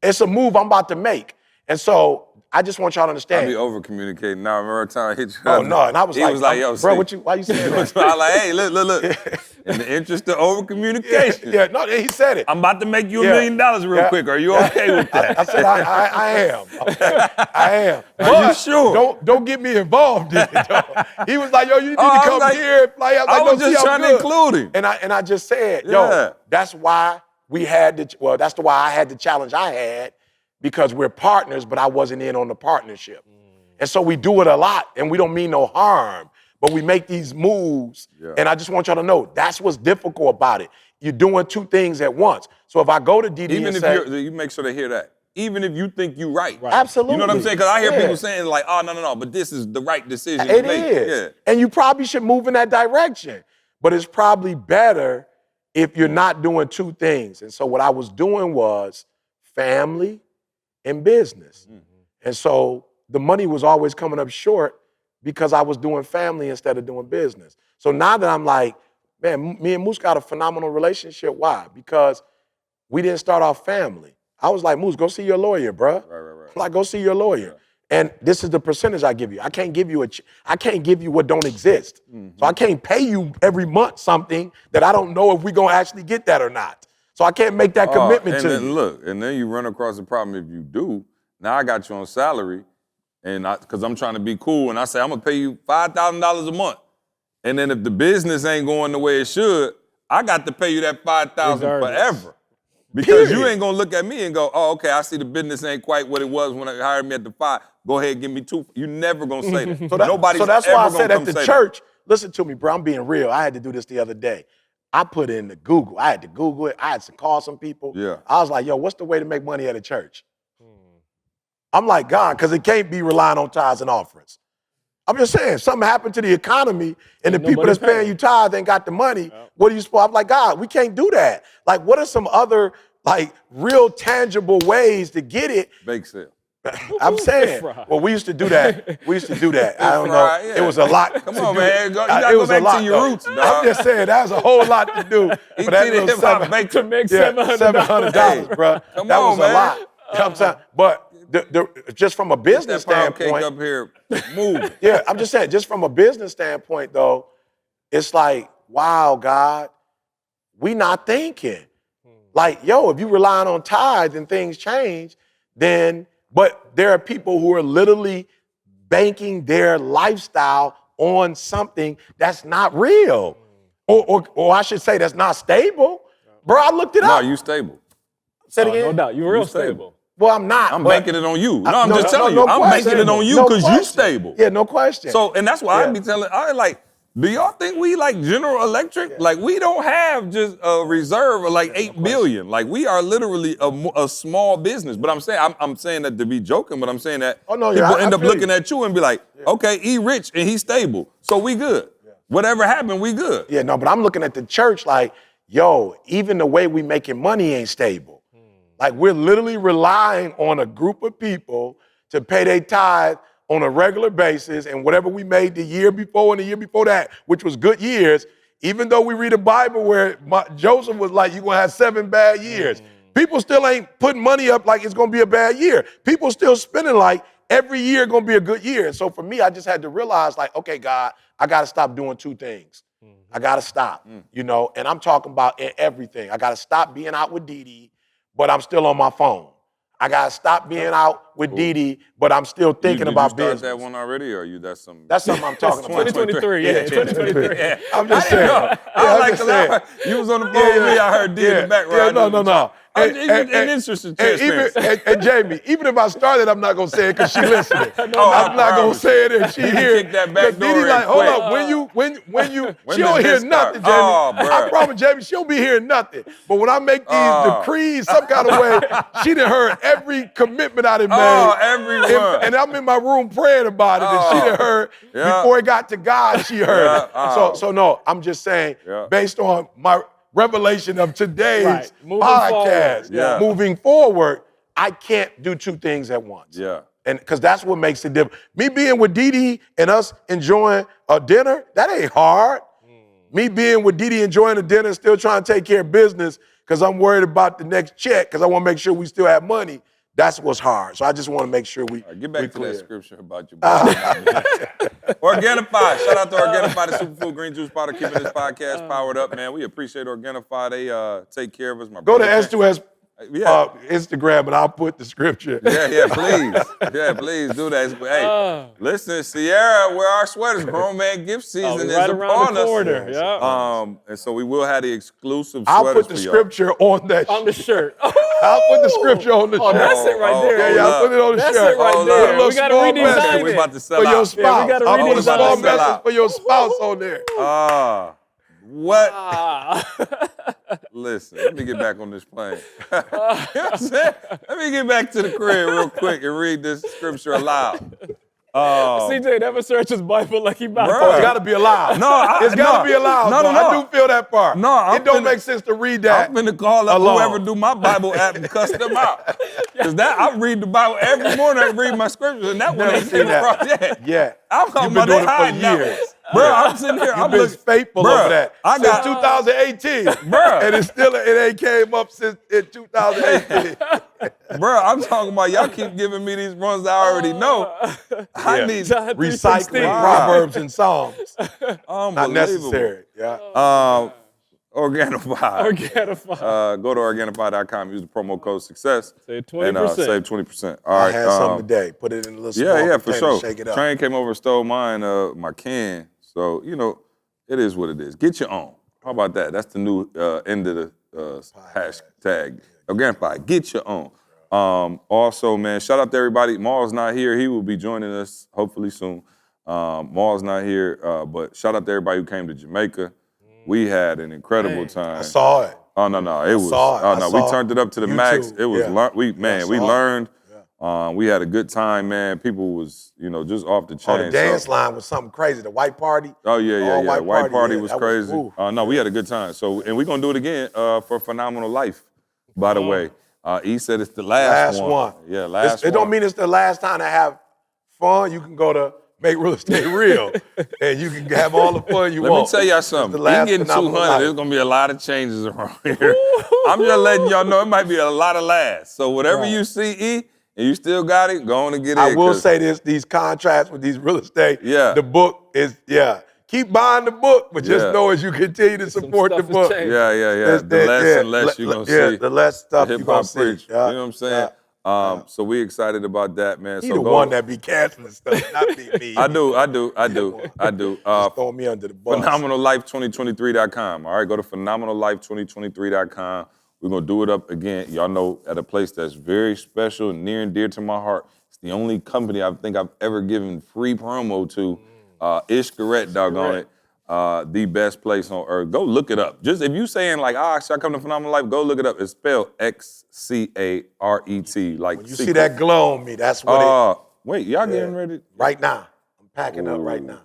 It's a move I'm about to make. And so I just want y'all to understand.
I be over communicating now. Remember the time I hit you?
Oh, no. And I was
he
like,
was like, yo,
bro,
see.
why you saying that?
I was like, hey, look. In the interest of over communication.
Yeah, no, he said it.
I'm about to make you $1 million real quick. Are you okay with that?
I said, I am. I am.
Are you sure?
Don't get me involved in it, though. He was like, yo, you need to come here.
I was just trying to include him.
And I just said, that's why that's why I had the challenge I had, because we're partners, but I wasn't in on the partnership. And so we do it a lot, and we don't mean no harm, but we make these moves. Yeah. And I just want y'all to know, that's what's difficult about it. You're doing two things at once. So if I go to DD
even
and
if
say,
you make sure they hear that. Even if you think you're right.
Absolutely.
You know what I'm saying? Because I hear people saying like, oh, no, but this is the right decision
It
to make.
is.
Yeah.
And you probably should move in that direction. But it's probably better if you're not doing two things. And so what I was doing was family and business. And so the money was always coming up short because I was doing family instead of doing business. So now that I'm like, man, me and Moose got a phenomenal relationship. Why? Because we didn't start off family. I was like, Moose, go see your lawyer, bro.
Right.
Like, go see your lawyer. Yeah. And this is the percentage I give you. I can't give you what don't exist. So I can't pay you every month something that I don't know if we're gonna actually get that or not. So I can't make that commitment to you.
Look, and then you run across the problem if you do. Now I got you on salary, and because I'm trying to be cool, and I say I'm gonna pay you $5,000 a month. And then if the business ain't going the way it should, I got to pay you that $5,000 forever. Because you ain't gonna look at me and go, oh, okay, I see the business ain't quite what it was when I hired me at the 5. Go ahead and give me 2. You never gonna say that. Nobody's
so that's
ever
why I
gonna
said
come
at the
say
church, listen to me, bro, I'm being real. I had to do this the other day. I put in the Google. I had to Google it. I had to call some people.
Yeah.
I was like, yo, what's the way to make money at a church? I'm like, God, because it can't be relying on tithes and offerings. I'm just saying, something happened to the economy and the people that's paying you tithes ain't got the money. What are you supposed? I'm like, God, we can't do that. Like, what are some other like real tangible ways to get it?
Bake sale.
I'm saying, well, we used to do that. I don't know.
Yeah.
It was a lot.
Come on, man. You gotta go back to your roots, dog.
I'm just saying, that was a whole lot to do.
For that little
to make $700,
bro.
Come
that
on,
was
man.
a lot. You know what I'm saying? But just from a business
that pound
standpoint,
cake up here, move.
yeah, I'm just saying, just from a business standpoint, though, it's like, wow, God, we not thinking. Like, yo, if you relying on tithes and things change, then, but there are people who are literally banking their lifestyle on something that's not real. Or I should say that's not stable. Bro, I looked it up.
No, you stable.
Say it again.
No doubt, you're real stable.
Well, I'm not.
I'm banking it on you. No, I'm just telling you. I'm banking it on you because you stable.
Yeah, no question.
So, and that's why I be telling, do y'all think we like General Electric? Yeah. Like, we don't have just a reserve of like $8 billion. Like, we are literally a small business. But I'm saying that to be joking, but I'm saying that people end up looking at you and be like, okay, he rich and he's stable, so we good. Yeah. Whatever happened, we good.
Yeah, no, but I'm looking at the church like, yo, even the way we making money ain't stable. Like, we're literally relying on a group of people to pay their tithe on a regular basis, and whatever we made the year before and the year before that, which was good years, even though we read a Bible where Joseph was like, you're going to have 7 bad years. People still ain't putting money up like it's going to be a bad year. People still spending like every year going to be a good year. And so for me, I just had to realize like, okay, God, I got to stop doing 2 things. I got to stop, you know, and I'm talking about everything. I got to stop being out with Dee, but I'm still on my phone. I gotta stop being out with Dee, but I'm still thinking about business.
Did you start that one already, or
that's something I'm talking about.
2023, yeah, 2023.
Yeah.
I'm just saying.
I like you was on the phone with me. I heard Dee in the background.
Yeah, no.
I'm interested in transparency.
And Jamie, even if I started, I'm not gonna say it because she listening. I'm not gonna say it if she here.
Kick that back door
Didi
in
like, hold
quick.
up, when you, she
does
don't hear
this start?
nothing, Jamie.
Oh,
I
bruh.
promise, Jamie, she don't be hearing nothing. But when I make these decrees some kind of way, she done heard every commitment I done made.
Oh, everyone.
And I'm in my room praying about it, and she done heard before it got to God, she heard it. So no, I'm just saying, based on my revelation of today's podcast, moving forward, I can't do two things at once.
Yeah.
And because that's what makes it different. Me being with Didi and us enjoying a dinner, that ain't hard. Me being with Didi enjoying a dinner, still trying to take care of business because I'm worried about the next check because I want to make sure we still have money. That's what's hard. So I just want to make sure we
get back to
clear.
that scripture about your body. Organifi. Shout out to Organifi, the superfood green juice powder, keeping this podcast powered up, man. We appreciate Organifi. They take care of us.
Go to S2S Instagram and I'll put the scripture.
Yeah, please. Yeah, please do that. Hey, listen, Sierra, where our sweaters, grown man gift season is
right
upon
around the
us.
corner. Yeah.
And so we will have the exclusive
I'll
sweaters
put the
for
scripture on that
On the shirt.
I'll put the scripture on the shirt.
Oh, that's it right there.
Yeah, I'll put it on the
That's
shirt.
it right
Put a
there.
little
We got to
small
redesign
message
We
it.
about to sell
for your
out.
spouse.
Yeah, we gotta
I'll put a
redesign
small
it.
message for your spouse on there.
What? Listen, let me get back on this plane. You know what I'm saying? Let me get back to the crib real quick and read this scripture aloud.
CJ never search his Bible like he about
Bruh.
It's got to be allowed. It's got to be allowed.
No.
I do feel that part.
No,
it don't make sense to read that.
I'm finna call up
alone.
whoever do my Bible app and cuss them out. Because I read the Bible every morning. I read my scriptures, and that one ain't
seen
came
that.
across yet.
Yeah.
I'm talking
You've been
about they
doing it for
hiding that
years.
one. Bro, I'm sitting here.
You've been faithful over that since 2018.
Bruh.
And it ain't came up since in 2018.
Bro, I'm talking about y'all keep giving me these runs I already know. I need
recycling Proverbs and Psalms.
unbelievable.
Not necessary. Yeah.
Organifi. Go to Organifi.com. Use the promo code SUCCESS.
Save 20%.
And save 20%. All right.
I had some today. Put it in a little small
Yeah, for
container,
sure.
shake it up.
Train came over and stole mine, my can. So, it is what it is. Get your own. How about that? That's the new end of the hashtag. Organifi, get your own. Also, man, shout out to everybody. Maul's not here. He will be joining us hopefully soon. Maul's not here, but shout out to everybody who came to Jamaica. We had an incredible time.
I saw it.
Oh no, it was. We turned it up to the max. It was. We learned. We had a good time, man. People was, just off the chain.
The dance line was something crazy. The white party.
Oh yeah. White party
yeah,
was
that
crazy.
Was,
we had a good time. So, and we're gonna do it again for Phenomenal Life. By the way, he said it's the last one. Yeah, last one.
It don't mean it's the last time to have fun. You can go to Make Real Estate Real, and you can have all the fun you want.
Let me tell y'all something. We getting 200. There's gonna be a lot of changes around here. I'm just letting y'all know it might be a lot of laughs. So whatever you see, and you still got it, go on and get it.
I will say this: these contracts with these real estate, the book is Keep buying the book, but just know as you continue to support the book.
The less and less you're gonna see.
The less stuff you're gonna see.
You know what I'm saying? So we excited about that, man.
He
so
the one that be canceling stuff, not me.
I do.
Just throw me under the bus.
PhenomenalLife2023.com. All right, go to PhenomenalLife2023.com. We're going to do it up again. Y'all know at a place that's very special and near and dear to my heart. It's the only company I think I've ever given free promo to. Etiquette, doggone it. The best place on earth. Go look it up. Just if you saying like, should I come to Phenomenal Life? Go look it up. It's spelled XCARET. Like
when you see that glow on me, that's what it.
Wait, y'all getting ready?
Right now. I'm packing up right now.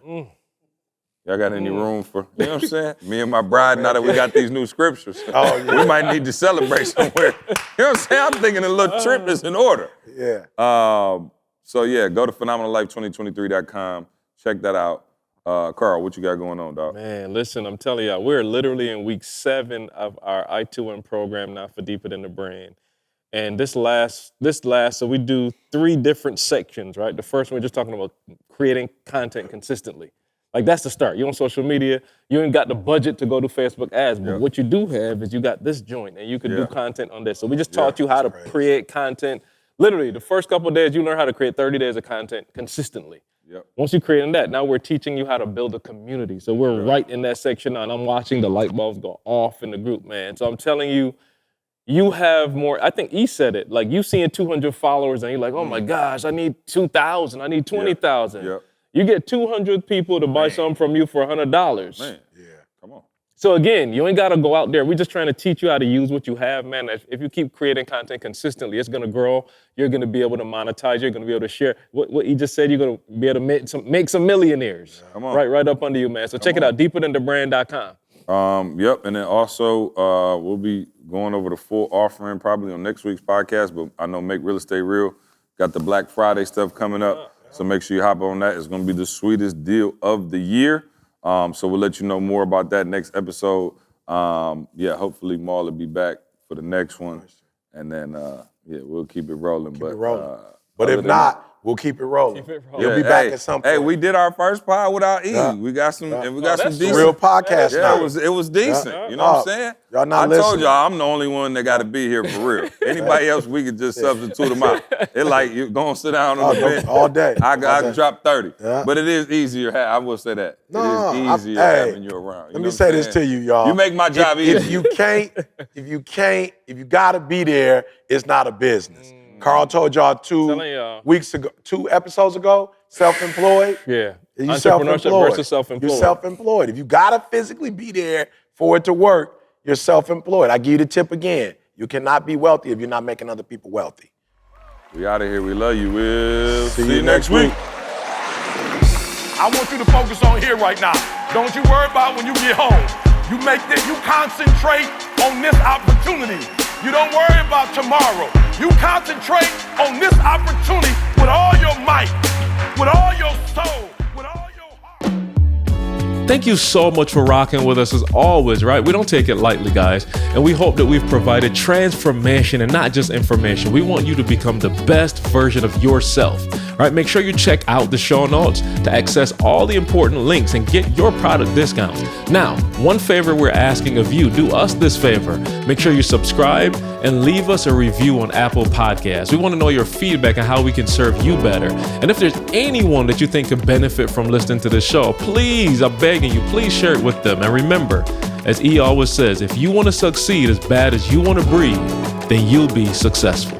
Y'all got any room for, you know what I'm saying? Me and my bride, now that we got these new scriptures, we might need to celebrate somewhere. You know what I'm saying? I'm thinking a little trip is in order.
Yeah.
So yeah, go to PhenomenalLife2023.com. Check that out. Carl, what you got going on, dog?
Man, listen, I'm telling y'all, we're literally in week 7 of our I2M program now for Deeper Than the Brain. And this last, so we do 3 different sections, right? The first one, we're just talking about creating content consistently. Like that's the start. You're on social media, you ain't got the budget to go to Facebook ads, but what you do have is you got this joint and you can do content on this. So we just taught you how to create content. Literally, the first couple of days, you learn how to create 30 days of content consistently. Once you create that, now we're teaching you how to build a community. So we're right in that section now, and I'm watching the light bulbs go off in the group, man. So I'm telling you, you have more. I think he said it. Like, you seeing 200 followers and you're like, oh my gosh, I need 2,000. I need 20,000.
Yep.
You get 200 people to buy something from you for $100.
Man, yeah, come on.
So again, you ain't gotta go out there. We're just trying to teach you how to use what you have, man. If you keep creating content consistently, it's gonna grow. You're gonna be able to monetize. You're gonna be able to share. What he just said, you're gonna be able to make some millionaires.
Come on.
Right up under you, man. So check it out, deeperthanthebrand.com.
Yep, and then also we'll be going over the full offering probably on next week's podcast, but I know Make Real Estate Real got the Black Friday stuff coming up. So make sure you hop on that. It's going to be the sweetest deal of the year. So we'll let you know more about that next episode. Hopefully Maul will be back for the next one. And then, we'll keep it rolling.
Keep it rolling. But if not, we'll keep it rolling. We'll be back at some point.
Hey, we did our first pod without E. Yeah. We got some decent.
Real podcast now.
It was decent. You know what I'm saying?
Y'all not
I told
listening.
y'all I'm the only one that got to be here for real. Anybody else, we could just substitute them out. It's like you go and sit down on the bench
all day.
I drop 30.
Yeah.
But it is easier. I will say that.
No,
it is easier having you around.
Let me say this to you, y'all.
You make my job easier.
If you gotta be there, it's not a business. Carl told y'all 2 episodes ago, self-employed.
Yeah.
You
Entrepreneurship versus self-employed.
You're self-employed. If you gotta physically be there for it to work, you're self-employed. I give you the tip again. You cannot be wealthy if you're not making other people wealthy.
We out of here. We love you. We'll see you next
week.
I want you to focus on here right now. Don't you worry about when you get home. You concentrate on this opportunity. You don't worry about tomorrow. You concentrate on this opportunity with all your might, with all your soul, with all your heart.
Thank you so much for rocking with us as always, right? We don't take it lightly, guys. And we hope that we've provided transformation and not just information. We want you to become the best version of yourself, right? Make sure you check out the show notes to access all the important links and get your product discounts. Now, one favor we're asking of you, do us this favor. Make sure you subscribe and leave us a review on Apple Podcasts. We want to know your feedback on how we can serve you better. And if there's anyone that you think could benefit from listening to this show, please, I'm begging you, please share it with them. And remember, as E always says, if you want to succeed as bad as you want to breathe, then you'll be successful.